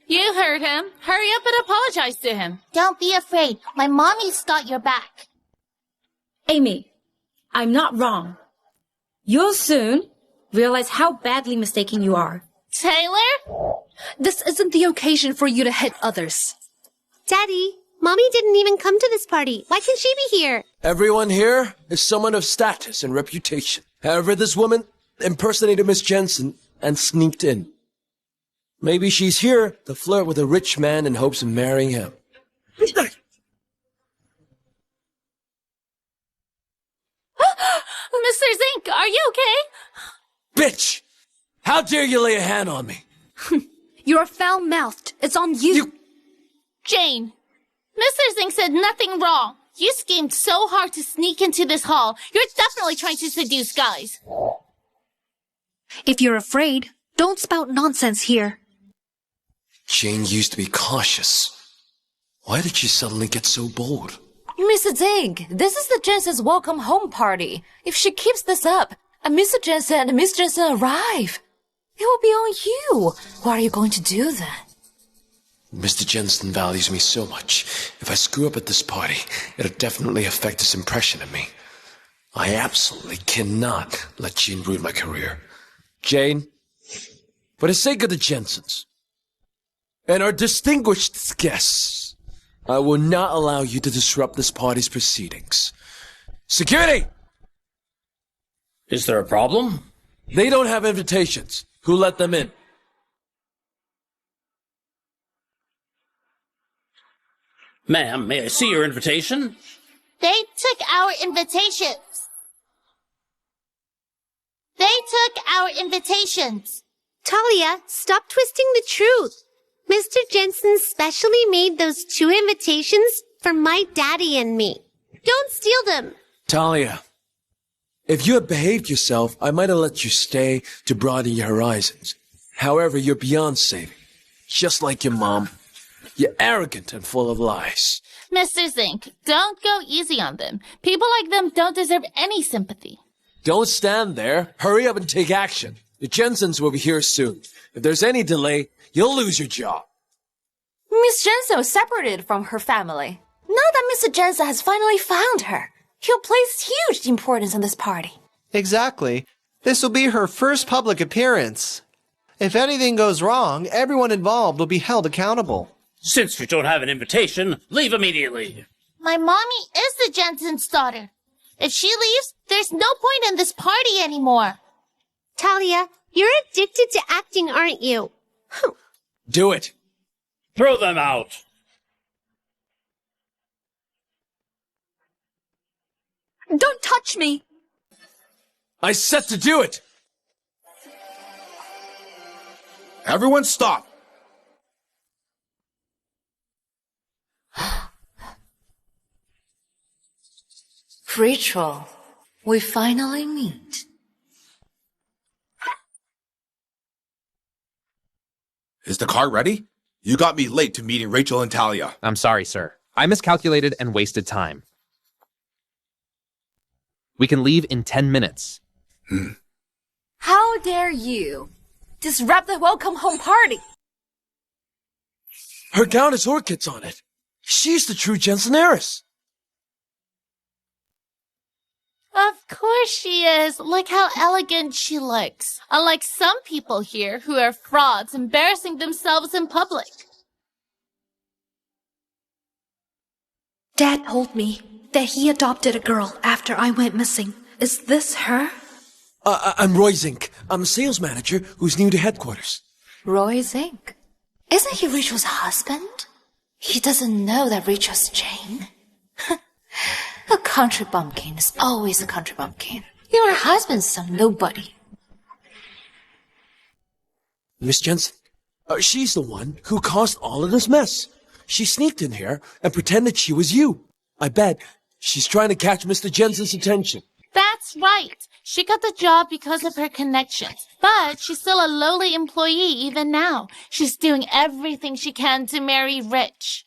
You heard him. Hurry up and apologize to him. Don't be afraid. My mommy's got your back. Amy, I'm not wrong. You'll soon realize how badly mistaken you are. Taylor? This isn't the occasion for you to hit others. Daddy, Mommy didn't even come to this party. Why can't she be here? Everyone here is someone of status and reputation. However, this woman impersonated Miss Jensen and sneaked in. Maybe she's here to flirt with a rich man in hopes of marrying him. Mr. Zink, are you okay? Bitch! How dare you lay a hand on me? You're foul-mouthed. It's on you. Jane, Mr. Zink said nothing wrong. You schemed so hard to sneak into this hall. You're definitely trying to seduce guys. If you're afraid, don't spout nonsense here. Jane used to be cautious. Why did she suddenly get so bold? Mrs. Zink, this is the Jensen's welcome home party. If she keeps this up, and Mr. Jensen and Miss Jensen arrive. It will be on you. What are you going to do then? Mr. Jensen values me so much. If I screw up at this party, it'll definitely affect his impression of me. I absolutely cannot let Jean ruin my career. Jane, for the sake of the Jensens and our distinguished guests, I will not allow you to disrupt this party's proceedings. Security! Is there a problem? They don't have invitations. Who let them in? Ma'am, may I see your invitation? They took our invitations. They took our invitations. Talia, stop twisting the truth. Mr. Jensen specially made those 2 invitations for my daddy and me. Don't steal them. Talia, if you had behaved yourself, I might have let you stay to broaden your horizons. However, you're beyond saving. Just like your mom. You're arrogant and full of lies. Mr. Zink, don't go easy on them. People like them don't deserve any sympathy. Don't stand there. Hurry up and take action. The Jensens will be here soon. If there's any delay, you'll lose your job. Miss Jensen was separated from her family. Now that Mr. Jensen has finally found her, he'll place huge importance on this party. Exactly. This will be her first public appearance. If anything goes wrong, everyone involved will be held accountable. Since you don't have an invitation, leave immediately. My mommy is the Jensen's daughter. If she leaves, there's no point in this party anymore. Talia, you're addicted to acting, aren't you? Do it. Throw them out. Don't touch me! I said to do it. Everyone stop. Rachel, we finally meet. Is the car ready? You got me late to meeting Rachel and Talia. I'm sorry, sir. I miscalculated and wasted time. We can leave in 10 minutes. How dare you disrupt the welcome home party? Her gown has orchids on it. She's the true Jensen heiress. Of course she is. Look how elegant she looks. Unlike some people here who are frauds embarrassing themselves in public. Dad told me that he adopted a girl after I went missing. Is this her? I'm Roy Zink. I'm a sales manager who's new to headquarters. Roy Zink. Isn't he Rachel's husband? He doesn't know that Rachel's Jane. A country bumpkin is always a country bumpkin. Your husband's some nobody. Miss Jensen, she's the one who caused all of this mess. She sneaked in here and pretended she was you. I bet she's trying to catch Mr. Jensen's attention. That's right. She got the job because of her connections. But she's still a lowly employee even now. She's doing everything she can to marry rich.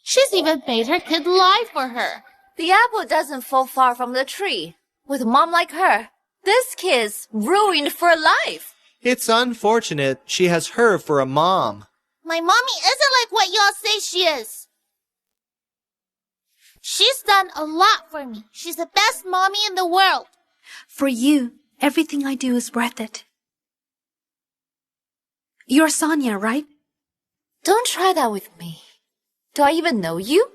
She's even made her kid lie for her. The apple doesn't fall far from the tree. With a mom like her, this kid's ruined for life. It's unfortunate she has her for a mom. My mommy isn't like what y'all say she is. She's done a lot for me. She's the best mommy in the world. For you, everything I do is worth it. You're Sonia, right? Don't try that with me. Do I even know you?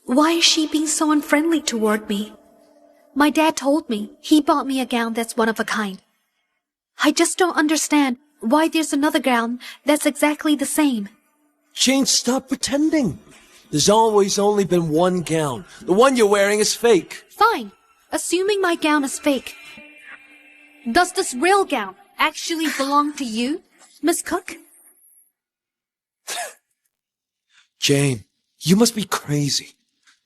Why is she being so unfriendly toward me? My dad told me he bought me a gown that's one of a kind. I just don't understand why there's another gown that's exactly the same. Jane, stop pretending. There's always only been one gown. The one you're wearing is fake. Fine. Assuming my gown is fake. Does this real gown actually belong to you, Miss Cook? Jane, you must be crazy.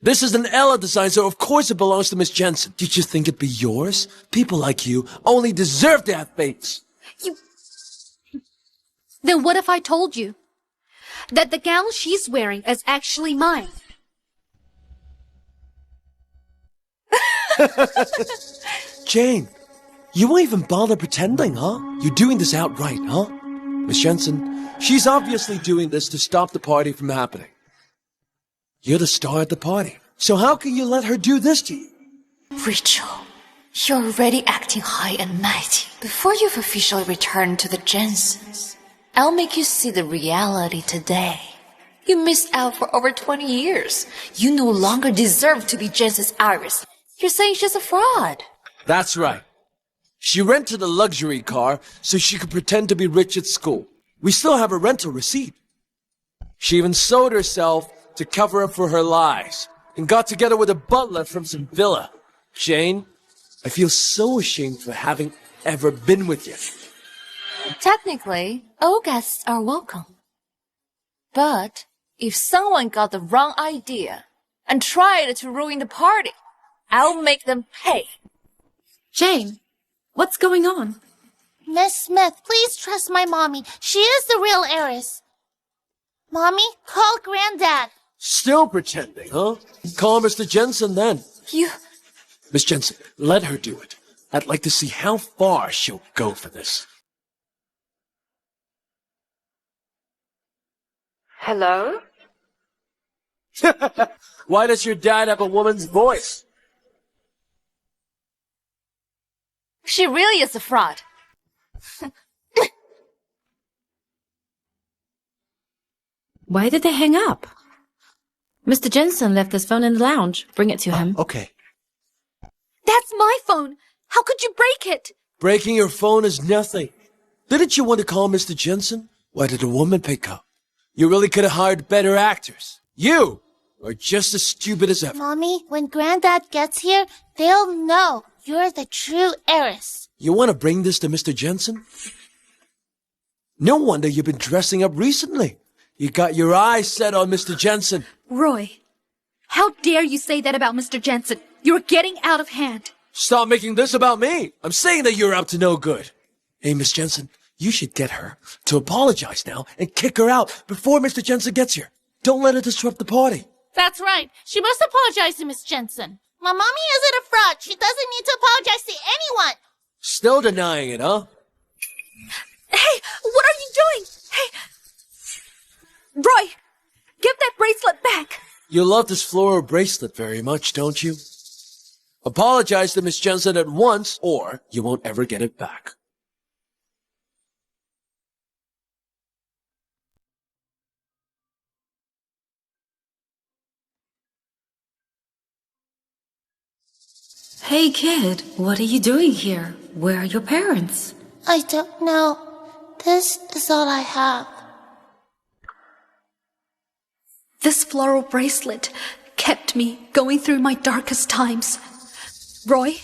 This is an Ella design, so of course it belongs to Miss Jensen. Did you think it'd be yours? People like you only deserve to have fates. Then what if I told you that the gown she's wearing is actually mine? Jane, You won't even bother pretending, huh? You're doing this outright, huh? Miss Jensen, she's obviously doing this to stop the party from happening. You're the star at the party, so how can you let her do this to you? Rachel, you're already acting high and mighty. Before you've officially returned to the Jensens, I'll make you see the reality today. You missed out for over 20 years. You no longer deserve to be Jensen's Iris. You're saying she's a fraud. That's right. She rented a luxury car so she could pretend to be rich at school. We still have a rental receipt. She even sold herself to cover up for her lies and got together with a butler from some villa. Jane, I feel so ashamed for having ever been with you. Technically, all guests are welcome. But if someone got the wrong idea and tried to ruin the party, I'll make them pay. Jane, what's going on? Miss Smith, please trust my mommy. She is the real heiress. Mommy, call Granddad. Still pretending, huh? Call Mr. Jensen then. You... Miss Jensen, let her do it. I'd like to see how far she'll go for this. Hello? Why does your dad have a woman's voice? She really is a fraud. Why did they hang up? Mr. Jensen left his phone in the lounge. Bring it to him. Okay. That's my phone. How could you break it? Breaking your phone is nothing. Didn't you want to call Mr. Jensen? Why did a woman pick up? You really could have hired better actors. You are just as stupid as ever. Mommy, when Granddad gets here, they'll know you're the true heiress. You want to bring this to Mr. Jensen? No wonder you've been dressing up recently. You got your eyes set on Mr. Jensen. Roy, how dare you say that about Mr. Jensen? You're getting out of hand. Stop making this about me. I'm saying that you're up to no good. Hey, Miss Jensen, you should get her to apologize now and kick her out before Mr. Jensen gets here. Don't let her disrupt the party. That's right. She must apologize to Miss Jensen. My mommy isn't a fraud. She doesn't need to apologize to anyone. Still denying it, huh? Hey, what are you doing? Hey, Roy, give that bracelet back. You love this floral bracelet very much, don't you? Apologize to Miss Jensen at once, or you won't ever get it back. Hey, kid, what are you doing here? Where are your parents? I don't know. This is all I have. This floral bracelet kept me going through my darkest times. Roy,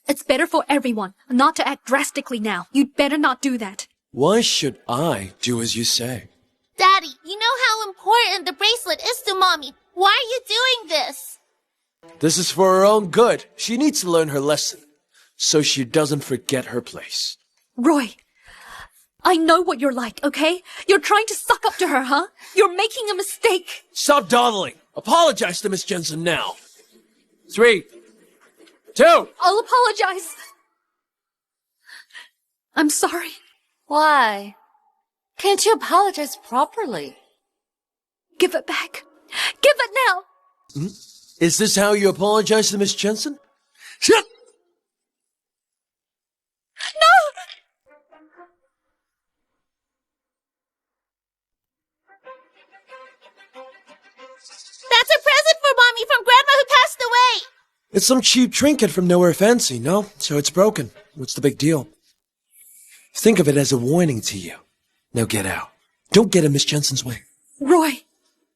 it's better for everyone not to act drastically now. You'd better not do that. Why should I do as you say? Daddy, you know how important the bracelet is to Mommy. Why are you doing this? This is for her own good. She needs to learn her lesson, so she doesn't forget her place. Roy, I know what you're like, okay? You're trying to suck up to her, huh? You're making a mistake. Stop dawdling. Apologize to Miss Jensen now. 3, 2. I'll apologize. I'm sorry. Why? Can't you apologize properly? Give it back. Give it now. Is this how you apologize to Miss Jensen? Shut! No! That's a present for Mommy from Grandma who passed away. It's some cheap trinket from nowhere fancy, no? So it's broken. What's the big deal? Think of it as a warning to you. Now get out. Don't get in Miss Jensen's way. Roy,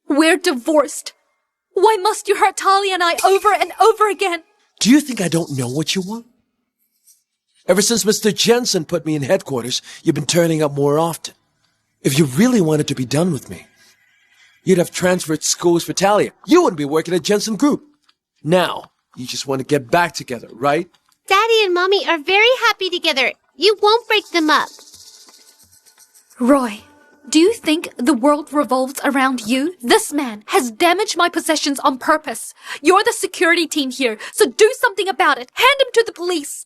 we're divorced. Why must you hurt Talia and I over and over again? Do you think I don't know what you want? Ever since Mr. Jensen put me in headquarters, you've been turning up more often. If you really wanted to be done with me, you'd have transferred schools for Talia. You wouldn't be working at Jensen Group. Now, you just want to get back together, right? Daddy and Mommy are very happy together. You won't break them up. Roy, do you think the world revolves around you? This man has damaged my possessions on purpose. You're the security team here, so do something about it. Hand him to the police.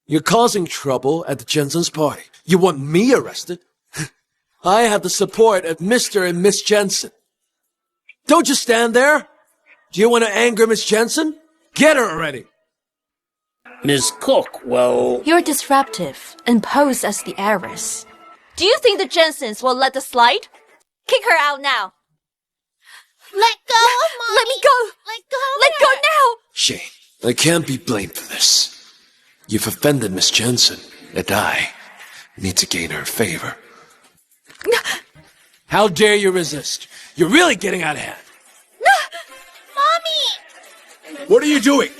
You're causing trouble at the Jensen's party. You want me arrested? I have the support of Mr. and Miss Jensen. Don't just stand there. Do you want to anger Miss Jensen? Get her already. Miss Cook, well... You're disruptive and pose as the heiress. Do you think the Jensens will let this slide? Kick her out now. Let go of Mommy! Let me go! Let go of Let her. go now! Shane, I can't be blamed for this. You've offended Miss Jensen, and I need to gain her favor. How dare you resist? You're really getting out of hand. Mommy! What are you doing?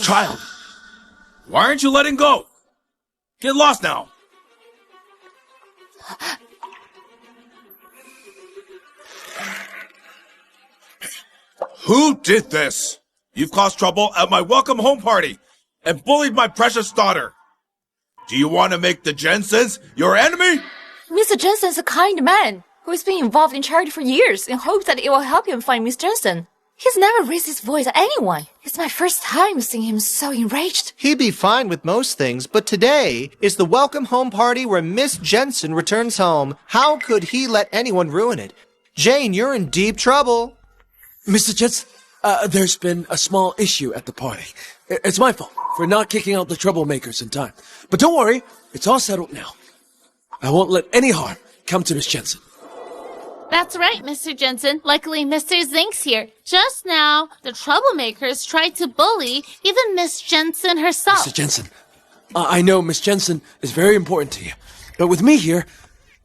Child, why aren't you letting go? Get lost now. Who did this? You've caused trouble at my welcome home party and bullied my precious daughter. Do you want to make the Jensens your enemy? Mr. Jensen's a kind man who has been involved in charity for years in hopes that it will help him find Miss Jensen. He's never raised his voice at anyone. It's my first time seeing him so enraged. He'd be fine with most things, but today is the welcome home party where Miss Jensen returns home. How could he let anyone ruin it? Jane, you're in deep trouble. Mr. Jensen, there's been a small issue at the party. It's my fault for not kicking out the troublemakers in time. But don't worry, it's all settled now. I won't let any harm come to Miss Jensen. That's right, Mr. Jensen. Luckily, Mr. Zink's here. Just now, the troublemakers tried to bully even Miss Jensen herself. Mr. Jensen, I know Miss Jensen is very important to you. But with me here,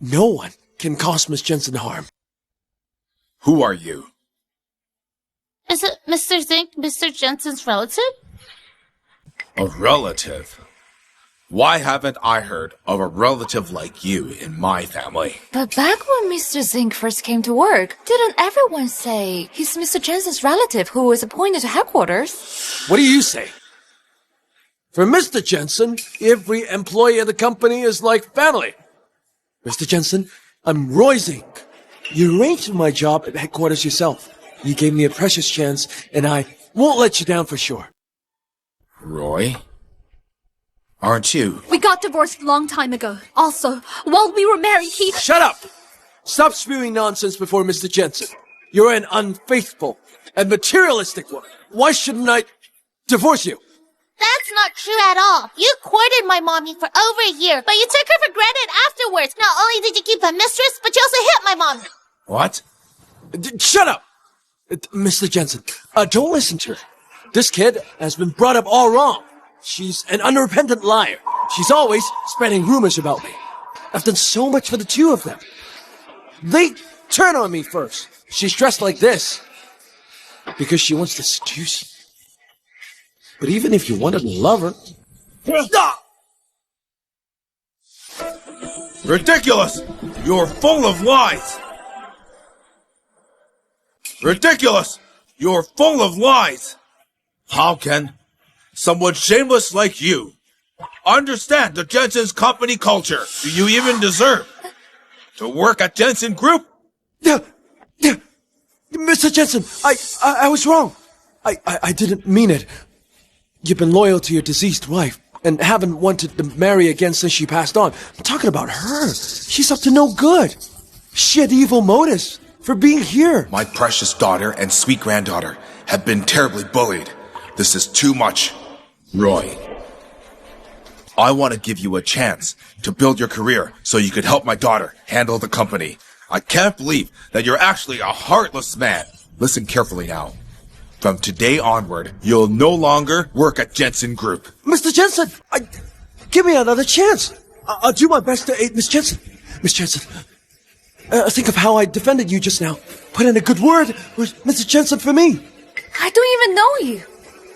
no one can cause Miss Jensen harm. Who are you? Is it Mr. Zink, Mr. Jensen's relative? A relative? Why haven't I heard of a relative like you in my family? But back when Mr. Zink first came to work, didn't everyone say he's Mr. Jensen's relative who was appointed to headquarters? What do you say? For Mr. Jensen, every employee of the company is like family. Mr. Jensen, I'm Roy Zink. You arranged for my job at headquarters yourself. You gave me a precious chance, and I won't let you down for sure. Roy? Aren't you? We got divorced a long time ago. Also, while we were married, he... Shut up! Stop spewing nonsense before Mr. Jensen. You're an unfaithful and materialistic woman. Why shouldn't I divorce you? That's not true at all. You courted my mommy for over a year, but you took her for granted afterwards. Not only did you keep a mistress, but you also hit my mom. What? Shut up! Mr. Jensen, don't listen to her. This kid has been brought up all wrong. She's an unrepentant liar. She's always spreading rumors about me. I've done so much for the two of them. They turn on me first. She's dressed like this because she wants to seduce you. But even if you wanted to love her... Stop! Ridiculous! You're full of lies! Ridiculous! You're full of lies! How can someone shameless like you understand the Jensen's company culture? Do you even deserve to work at Jensen Group? Mr. Jensen, I was wrong. I didn't mean it. You've been loyal to your deceased wife and haven't wanted to marry again since she passed on. I'm talking about her. She's up to no good. She had evil motives for being here. My precious daughter and sweet granddaughter have been terribly bullied. This is too much. Roy, I want to give you a chance to build your career so you could help my daughter handle the company. I can't believe that you're actually a heartless man. Listen carefully now. From today onward, you'll no longer work at Jensen Group. Mr. Jensen, give me another chance. I'll do my best to aid Miss Jensen. Miss Jensen, think of how I defended you just now. Put in a good word with Mr. Jensen for me. I don't even know you.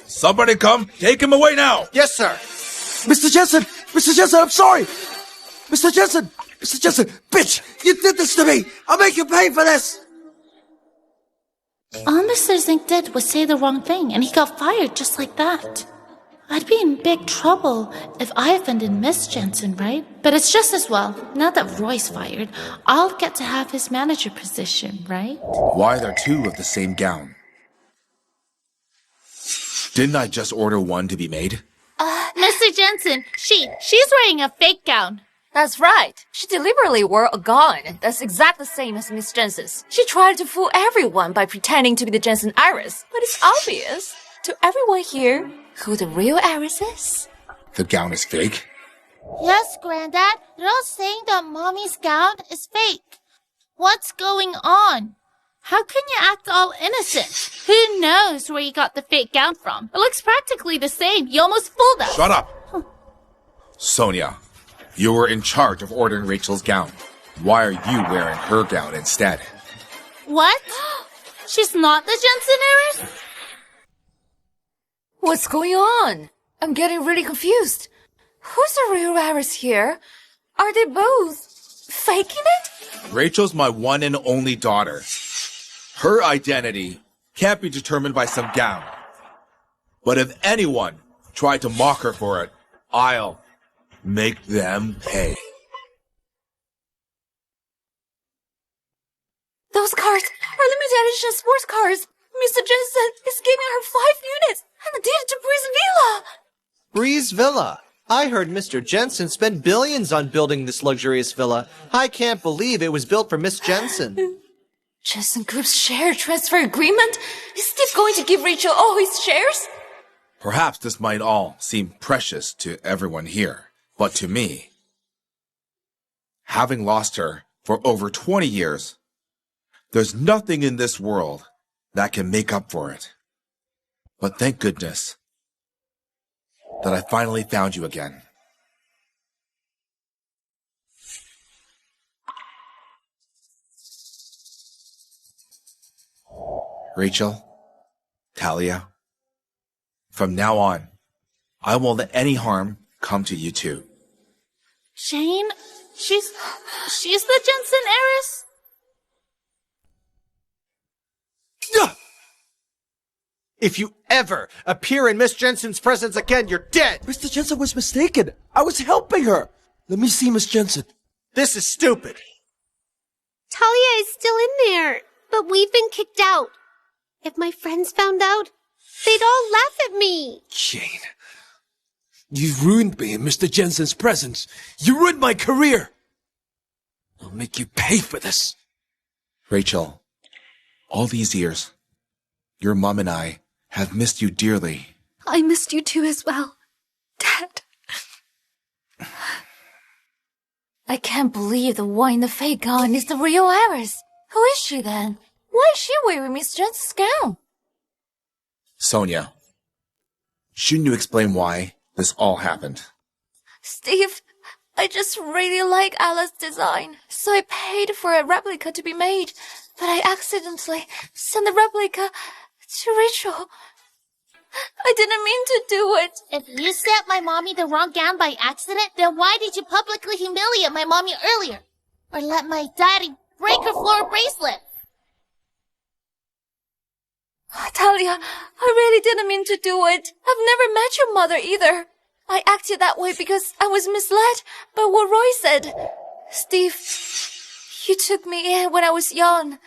Somebody come, take him away now. Yes, sir. Mr. Jensen, I'm sorry. Mr. Jensen, bitch, you did this to me. I'll make you pay for this. All Mr. Zink did was say the wrong thing, and he got fired just like that. I'd be in big trouble if I offended Miss Jensen, right? But it's just as well. Now that Roy's fired, I'll get to have his manager position, right? Why are there two of the same gown? Didn't I just order one to be made? Mr. Jensen, she's wearing a fake gown. That's right. She deliberately wore a gown that's exactly the same as Miss Jensen's. She tried to fool everyone by pretending to be the Jensen Iris, but it's obvious to everyone here who the real Iris is. The gown is fake? Yes, Granddad. They're all saying that Mommy's gown is fake. What's going on? How can you act all innocent? Who knows where you got the fake gown from? It looks practically the same. You almost fooled us. Shut up! Sonia, you were in charge of ordering Rachel's gown. Why are you wearing her gown instead? What? She's not the Jensen Iris? What's going on? I'm getting really confused. Who's the real Iris here? Are they both faking it? Rachel's my one and only daughter. Her identity can't be determined by some gown. But if anyone tried to mock her for it, I'll make them pay. Those cars are limited edition sports cars. Mr. Jensen is giving her 5 units and a deed to Breeze Villa. Breeze Villa. I heard Mr. Jensen spent billions on building this luxurious villa. I can't believe it was built for Miss Jensen. Jensen Group's share transfer agreement? Is Steve going to give Rachel all his shares? Perhaps this might all seem precious to everyone here, but to me, having lost her for over 20 years, there's nothing in this world that can make up for it. But thank goodness that I finally found you again. Rachel, Talia, from now on, I won't let any harm come to you two. Shane? She's the Jensen Iris? If you ever appear in Miss Jensen's presence again, you're dead! Mr. Jensen was mistaken. I was helping her. Let me see Miss Jensen. This is stupid. Talia is still in there, but we've been kicked out. If my friends found out, they'd all laugh at me. Jane, you ruined me in Mr. Jensen's presence. You ruined my career. I'll make you pay for this. Rachel, all these years, your mom and I have missed you dearly. I missed you too as well, Dad. I can't believe the one in the fake gown is the real Iris. Who is she then? Why is she wearing Miss Jensen's gown? Sonia, shouldn't you explain why this all happened? Steve, I just really like Alice's design, so I paid for a replica to be made, but I accidentally sent the replica to Rachel. I didn't mean to do it. If you sent my mommy the wrong gown by accident, then why did you publicly humiliate my mommy earlier? Or let my daddy break her floor bracelet? Talia, I really didn't mean to do it. I've never met your mother either. I acted that way because I was misled by what Roy said. Steve, you took me in when I was young.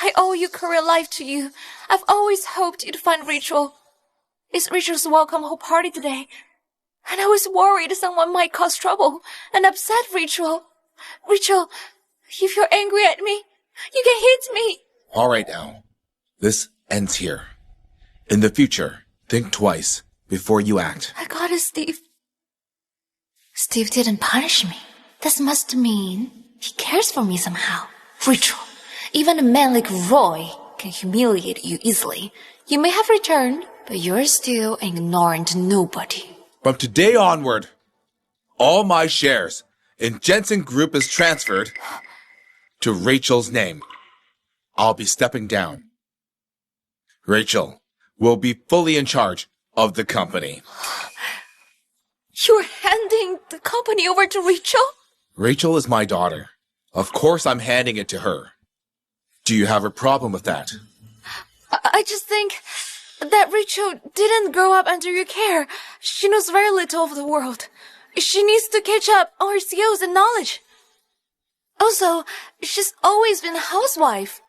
I owe your career life to you. I've always hoped you'd find Rachel. It's Rachel's welcome home party today. And I was worried someone might cause trouble and upset Rachel. Rachel, if you're angry at me, you can hit me. All right now. This ends here. In the future, think twice before you act. I got it, Steve. Steve didn't punish me. This must mean he cares for me somehow. Rachel, even a man like Roy can humiliate you easily. You may have returned, but you're still an ignorant nobody. From today onward, all my shares in Jensen Group is transferred to Rachel's name. I'll be stepping down. Rachel will be fully in charge of the company. You're handing the company over to Rachel? Rachel is my daughter. Of course I'm handing it to her. Do you have a problem with that? I just think that Rachel didn't grow up under your care. She knows very little of the world. She needs to catch up on her skills and knowledge. Also, she's always been a housewife.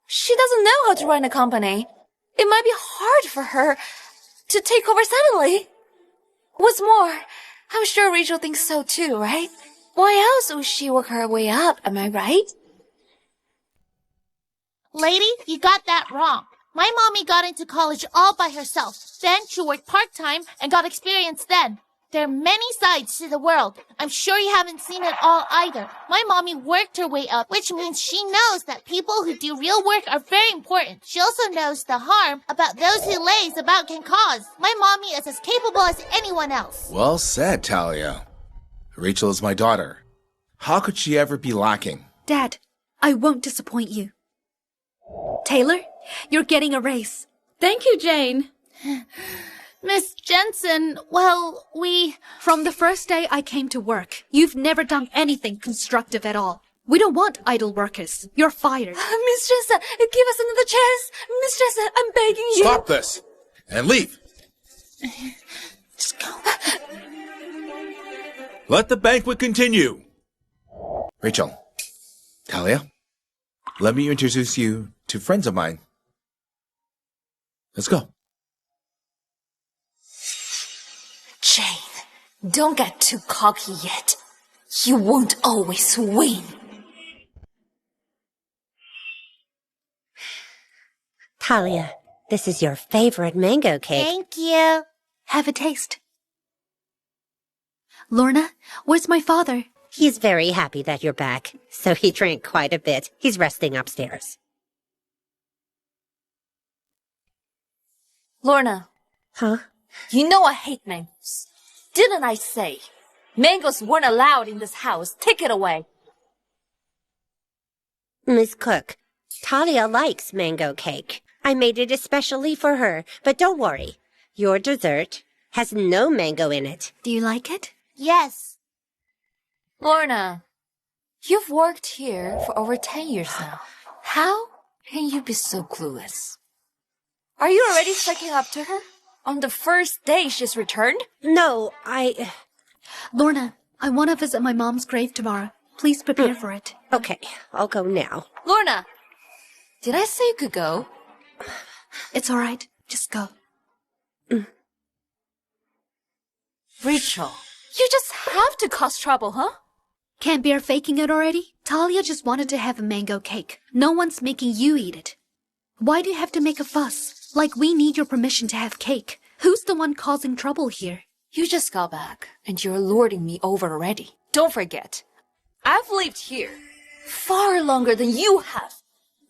She doesn't know how to run a company. It might be hard for her to take over suddenly. What's more, I'm sure Rachel thinks so too, right? Why else would she work her way up, am I right? Lady, you got that wrong. My mommy got into college all by herself. Then she worked part-time and got experience then. There are many sides to the world. I'm sure you haven't seen it all either. My mommy worked her way up, which means she knows that people who do real work are very important. She also knows the harm about those who laze about can cause. My mommy is as capable as anyone else. Well said, Talia. Rachel is my daughter. How could she ever be lacking? Dad, I won't disappoint you. Taylor, you're getting a raise. Thank you, Jane. Miss Jensen, well, From the first day I came to work, you've never done anything constructive at all. We don't want idle workers. You're fired. Miss Jensen, give us another chance. Miss Jensen, I'm begging you. Stop this and leave. Just go. Let the banquet continue. Rachel, Talia, let me introduce you to friends of mine. Let's go. Jane, don't get too cocky yet. You won't always win. Talia, this is your favorite mango cake. Thank you. Have a taste. Lorna, where's my father? He's very happy that you're back, so he drank quite a bit. He's resting upstairs. Lorna. Huh? You know I hate mangoes. Didn't I say? Mangoes weren't allowed in this house. Take it away. Miss Cook, Talia likes mango cake. I made it especially for her, but don't worry. Your dessert has no mango in it. Do you like it? Yes. Lorna, you've worked here for over 10 years now. How can you be so clueless? Are you already sucking up to her? On the first day she's returned? No, Lorna, I want to visit my mom's grave tomorrow. Please prepare for it. Okay, I'll go now. Lorna, did I say you could go? It's all right. Just go. Rachel, you just have to cause trouble, huh? Can't bear faking it already? Talia just wanted to have a mango cake. No one's making you eat it. Why do you have to make a fuss? Like we need your permission to have cake. Who's the one causing trouble here? You just got back, and you're lording me over already. Don't forget, I've lived here far longer than you have.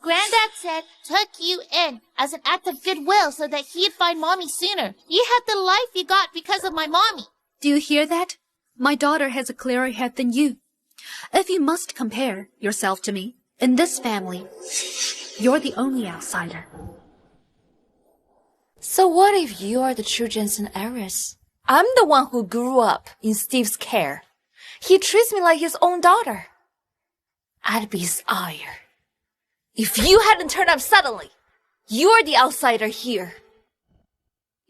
Granddad said took you in as an act of goodwill so that he'd find Mommy sooner. You had the life you got because of my mommy. Do you hear that? My daughter has a clearer head than you. If you must compare yourself to me, in this family, you're the only outsider. So what if you are the true Jensen heiress? I'm the one who grew up in Steve's care. He treats me like his own daughter. I'd be his ire. If you hadn't turned up suddenly, you're the outsider here.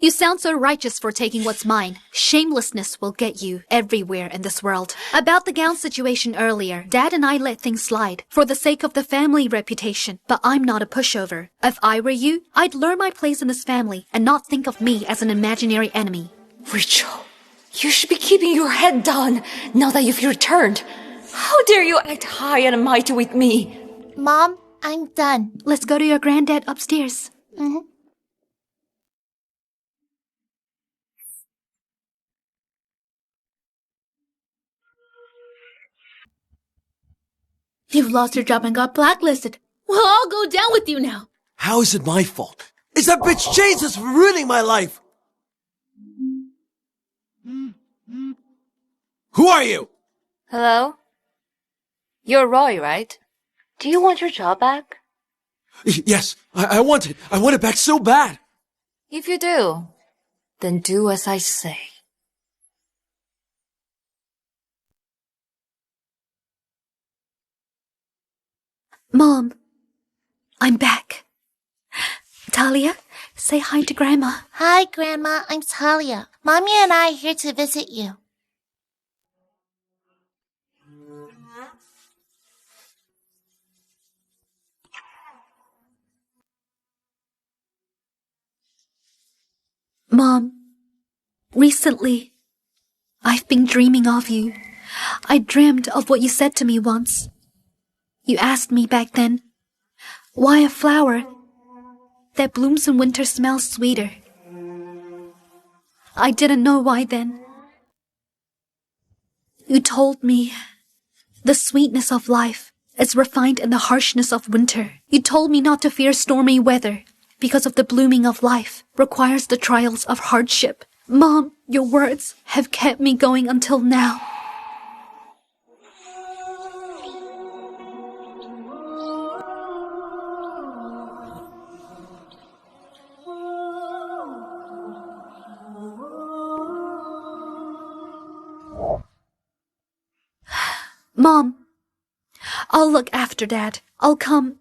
You sound so righteous for taking what's mine. Shamelessness will get you everywhere in this world. About the gown situation earlier, Dad and I let things slide for the sake of the family reputation. But I'm not a pushover. If I were you, I'd learn my place in this family and not think of me as an imaginary enemy. Rachel, you should be keeping your head down now that you've returned. How dare you act high and mighty with me? Mom, I'm done. Let's go to your granddad upstairs. Mm-hmm. You've lost your job and got blacklisted. We'll all go down with you now. How is it my fault? It's that bitch Jesus for ruining my life! Who are you? Hello? You're Roy, right? Do you want your job back? Yes, I want it. I want it back so bad. If you do, then do as I say. Mom, I'm back. Talia, say hi to Grandma. Hi, Grandma. I'm Talia. Mommy and I are here to visit you. Mom, recently, I've been dreaming of you. I dreamed of what you said to me once. You asked me back then, why a flower that blooms in winter smells sweeter. I didn't know why then. You told me the sweetness of life is refined in the harshness of winter. You told me not to fear stormy weather because of the blooming of life requires the trials of hardship. Mom, your words have kept me going until now. Mom, I'll look after Dad. I'll come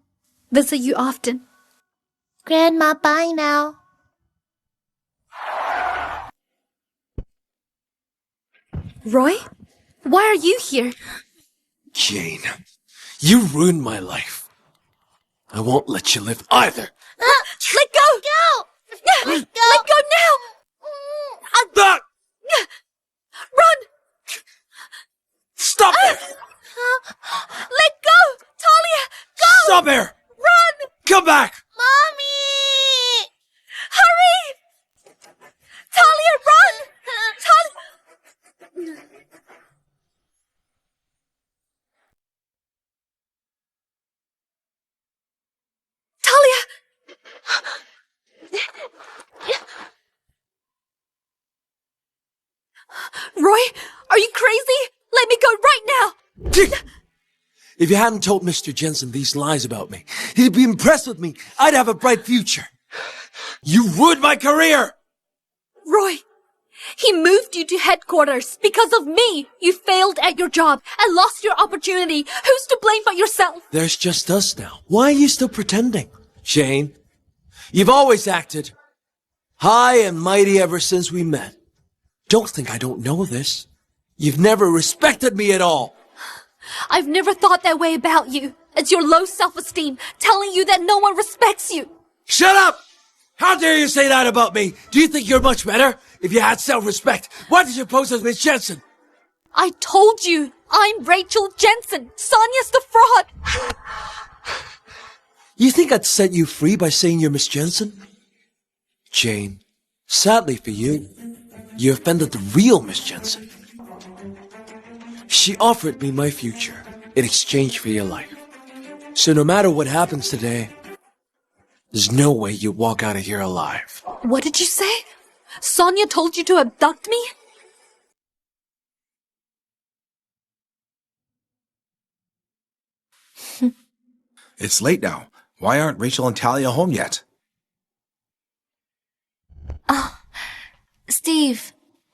visit you often. Grandma, bye now. Roy? Why are you here? Jane, you ruined my life. I won't let you live either. Let go! Go! Let go now! Ah! Run! Stop it! Let go! Talia! Go! Stop here! Run! Come back! Mommy! Hurry! Talia, run! Talia! Talia! Roy, are you crazy? Let me go right now! If you hadn't told Mr. Jensen these lies about me, he'd be impressed with me. I'd have a bright future. You ruined my career! Roy, he moved you to headquarters because of me. You failed at your job and lost your opportunity. Who's to blame but yourself? There's just us now. Why are you still pretending? Shane, you've always acted high and mighty ever since we met. Don't think I don't know this. You've never respected me at all. I've never thought that way about you. It's your low self-esteem telling you that no one respects you. Shut up! How dare you say that about me? Do you think you're much better? If you had self-respect, why did you pose as Miss Jensen? I told you, I'm Rachel Jensen. Sonia's the fraud. You think I'd set you free by saying you're Miss Jensen? Jane, sadly for you, you offended the real Miss Jensen. She offered me my future in exchange for your life. So no matter what happens today, there's no way you walk out of here alive. What did you say? Sonia told you to abduct me? It's late now. Why aren't Rachel and Talia home yet? Steve,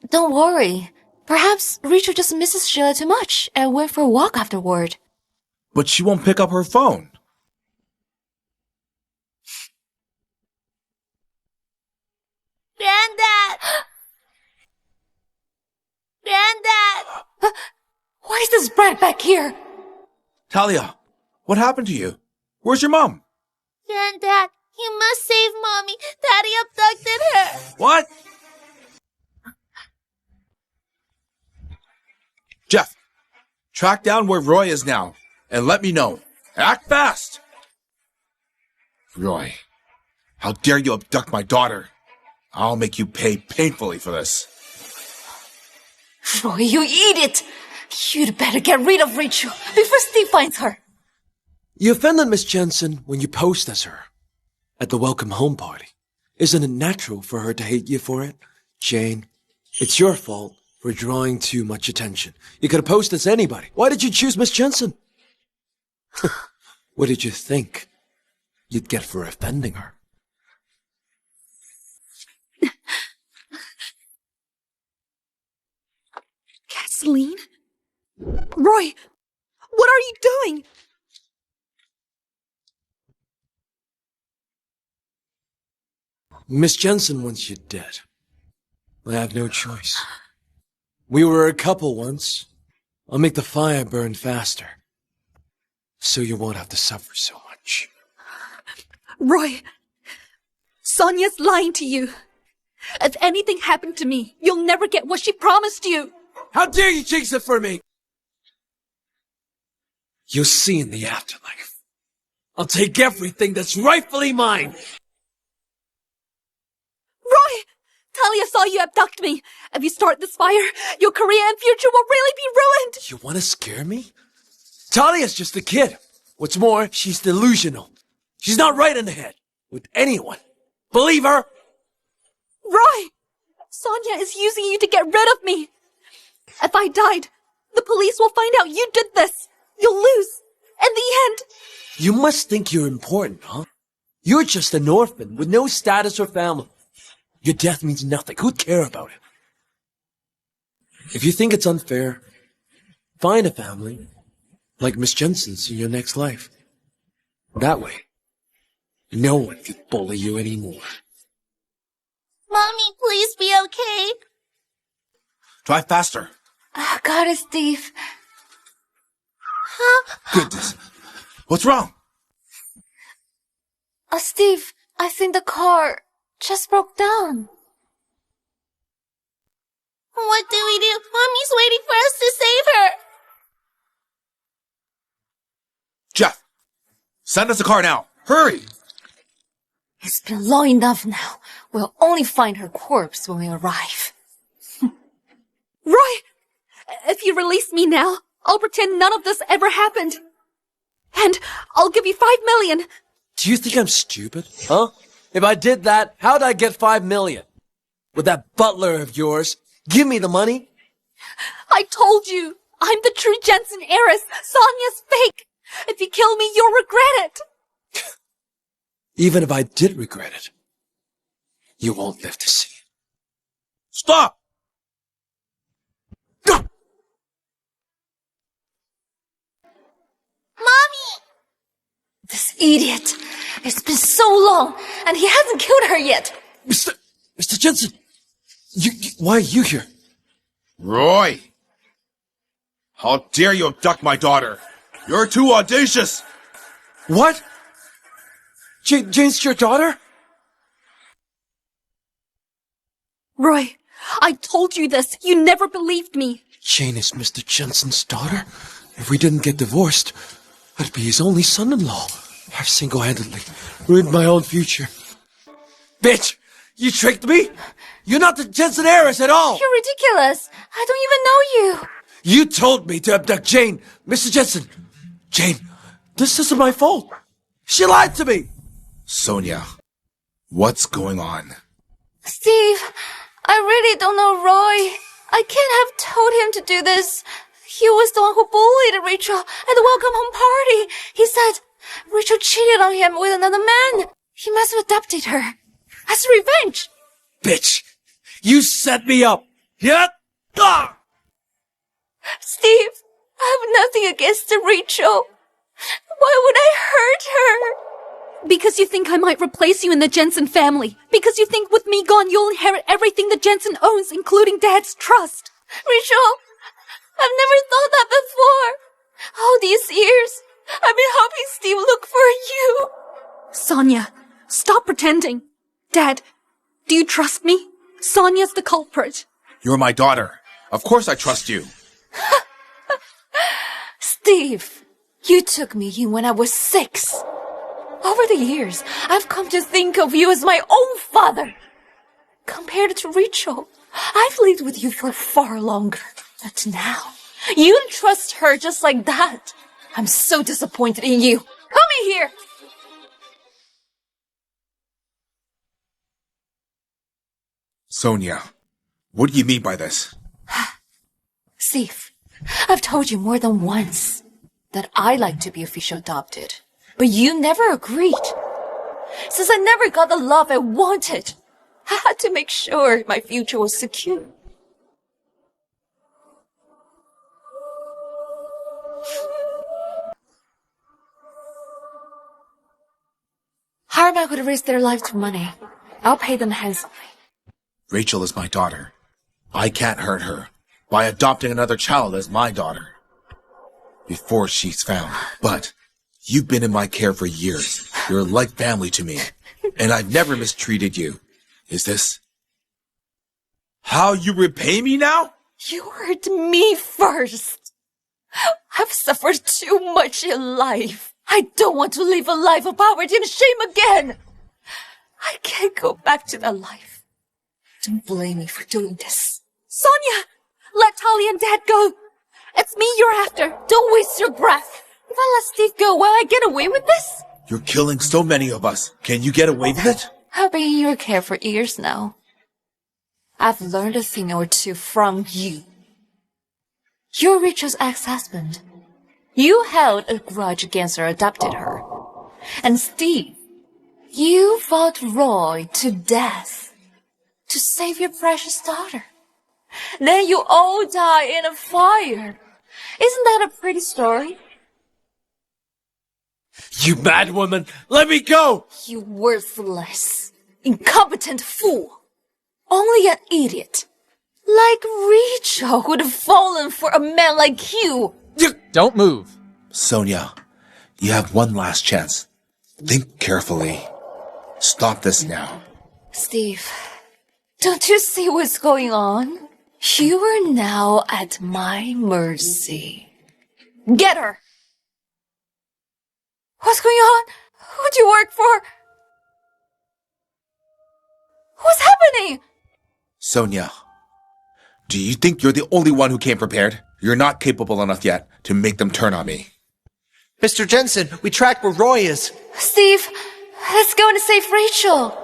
don't worry. Perhaps Rachel just misses Sheila too much and went for a walk afterward. But she won't pick up her phone. Granddad! Granddad! Why is this brat back here? Talia, what happened to you? Where's your mom? Granddad, you must save Mommy. Daddy abducted her. What? Jeff, track down where Roy is now and let me know. Act fast! Roy, how dare you abduct my daughter? I'll make you pay painfully for this. Roy, you idiot! You'd better get rid of Rachel before Steve finds her. You offended Miss Jensen when you posed as her at the welcome home party. Isn't it natural for her to hate you for it? Jane, it's your fault for drawing too much attention. You could have posed as anybody. Why did you choose Miss Jensen? What did you think you'd get for offending her? Gasoline? Roy, what are you doing? Miss Jensen wants you dead. I have no choice. We were a couple once. I'll make the fire burn faster, so you won't have to suffer so much. Roy, Sonia's lying to you. If anything happened to me, you'll never get what she promised you. How dare you jinx it for me? You'll see in the afterlife. I'll take everything that's rightfully mine. Roy! Talia saw you abduct me. If you start this fire, your career and future will really be ruined. You want to scare me? Talia's just a kid. What's more, she's delusional. She's not right in the head with anyone. Believe her? Roy! Sonia is using you to get rid of me. If I died, the police will find out you did this. You'll lose. In the end. You must think you're important, huh? You're just an orphan with no status or family. Your death means nothing. Who'd care about it? If you think it's unfair, find a family like Miss Jensen's in your next life. That way, no one can bully you anymore. Mommy, please be okay. Drive faster. Oh, got it, Steve. Goodness. What's wrong? Steve, I think the car just broke down. What do we do? Mommy's waiting for us to save her. Jeff, send us a car now. Hurry! It's been long enough now. We'll only find her corpse when we arrive. Roy! If you release me now, I'll pretend none of this ever happened. And I'll give you $5 million. Do you think I'm stupid, huh? If I did that, how'd I get $5 million? Would that butler of yours give me the money? I told you, I'm the true Jensen heiress. Sonia's fake. If you kill me, you'll regret it. Even if I did regret it, you won't live to see it. Stop! Mommy! This idiot. It's been so long, and he hasn't killed her yet. Mr. Jensen! Why are you here? Roy! How dare you abduct my daughter? You're too audacious! What? Jane's your daughter? Roy, I told you this. You never believed me. Jane is Mr. Jensen's daughter? If we didn't get divorced, I'd be his only son-in-law. I've single-handedly ruined my own future. Bitch! You tricked me? You're not the Jensen heiress at all! You're ridiculous. I don't even know you. You told me to abduct Jane, Mr. Jensen. Jane, this isn't my fault. She lied to me. Sonia, what's going on? Steve, I really don't know Roy. I can't have told him to do this. He was the one who bullied Rachel at the welcome home party. He said Rachel cheated on him with another man. He must have adopted her. As revenge. Bitch, you set me up. Yeah? Ah! Steve, I have nothing against Rachel. Why would I hurt her? Because you think I might replace you in the Jensen family. Because you think with me gone, you'll inherit everything the Jensen owns, including Dad's trust. Rachel, I've never thought that before. All these years, I've been helping Steve look for you. Sonia, stop pretending. Dad, do you trust me? Sonia's the culprit. You're my daughter. Of course I trust you. Steve, you took me in when I was 6. Over the years, I've come to think of you as my own father. Compared to Rachel, I've lived with you for far longer. But now, you trust her just like that. I'm so disappointed in you. Come in here. Sonia, what do you mean by this? Steve, I've told you more than once that I like to be official adopted. But you never agreed. Since I never got the love I wanted, I had to make sure my future was secure. Harman could risk their lives for money. I'll pay them handsomely. Rachel is my daughter. I can't hurt her by adopting another child as my daughter before she's found. But you've been in my care for years. You're like family to me, and I've never mistreated you. Is this How you repay me now? You hurt me first. I've suffered too much in life. I don't want to live a life of poverty and shame again. I can't go back to that life. Don't blame me for doing this. Sonia! Let Talia and Dad go. It's me you're after. Don't waste your breath. If I let Steve go, will I get away with this? You're killing so many of us. Can you get away with it? I've been in your care for years now. I've learned a thing or two from you. You're Rachel's ex-husband. You held a grudge against her, adopted her. And Steve, you fought Roy to death to save your precious daughter. Then you all die in a fire. Isn't that a pretty story? You mad woman! Let me go! You worthless, incompetent fool. Only an idiot like Rachel would have fallen for a man like you. Don't move. Sonia, you have one last chance. Think carefully. Stop this now. Steve, don't you see what's going on? You are now at my mercy. Get her! What's going on? Who do you work for? What's happening? Sonia, do you think you're the only one who came prepared? You're not capable enough yet to make them turn on me. Mr. Jensen, we tracked where Roy is. Steve, let's go and save Rachel.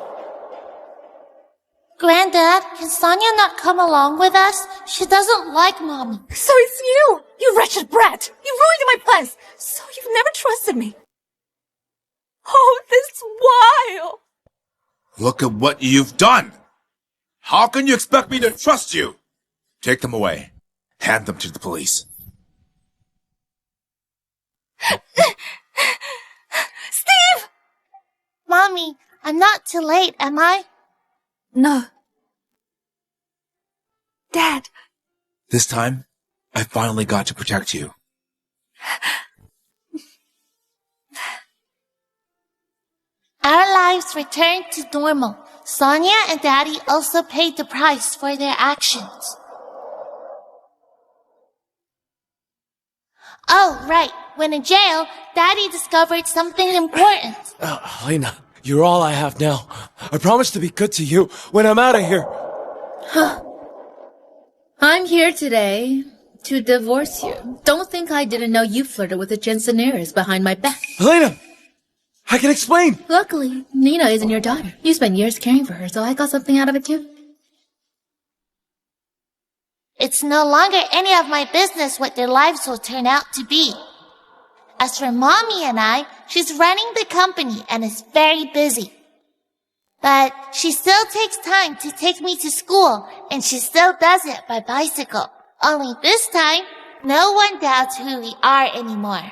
Granddad, can Sonia not come along with us? She doesn't like Mommy. So it's you, you wretched brat. You ruined my plans. So you've never trusted me. Oh, this while. Look at what you've done! How can you expect me to trust you? Take them away. Hand them to the police. Steve! Mommy, I'm not too late, am I? No. Dad. This time, I finally got to protect you. Our lives returned to normal. Sonia and Daddy also paid the price for their actions. Oh, right. When in jail, Daddy discovered something important. Helena, you're all I have now. I promise to be good to you when I'm out of here. I'm here today to divorce you. Don't think I didn't know you flirted with the Jenseneers behind my back. Helena! I can explain! Luckily, Nina isn't your daughter. You spent years caring for her, so I got something out of it too. It's no longer any of my business what their lives will turn out to be. As for Mommy and I, she's running the company and is very busy. But she still takes time to take me to school, and she still does it by bicycle. Only this time, no one doubts who we are anymore.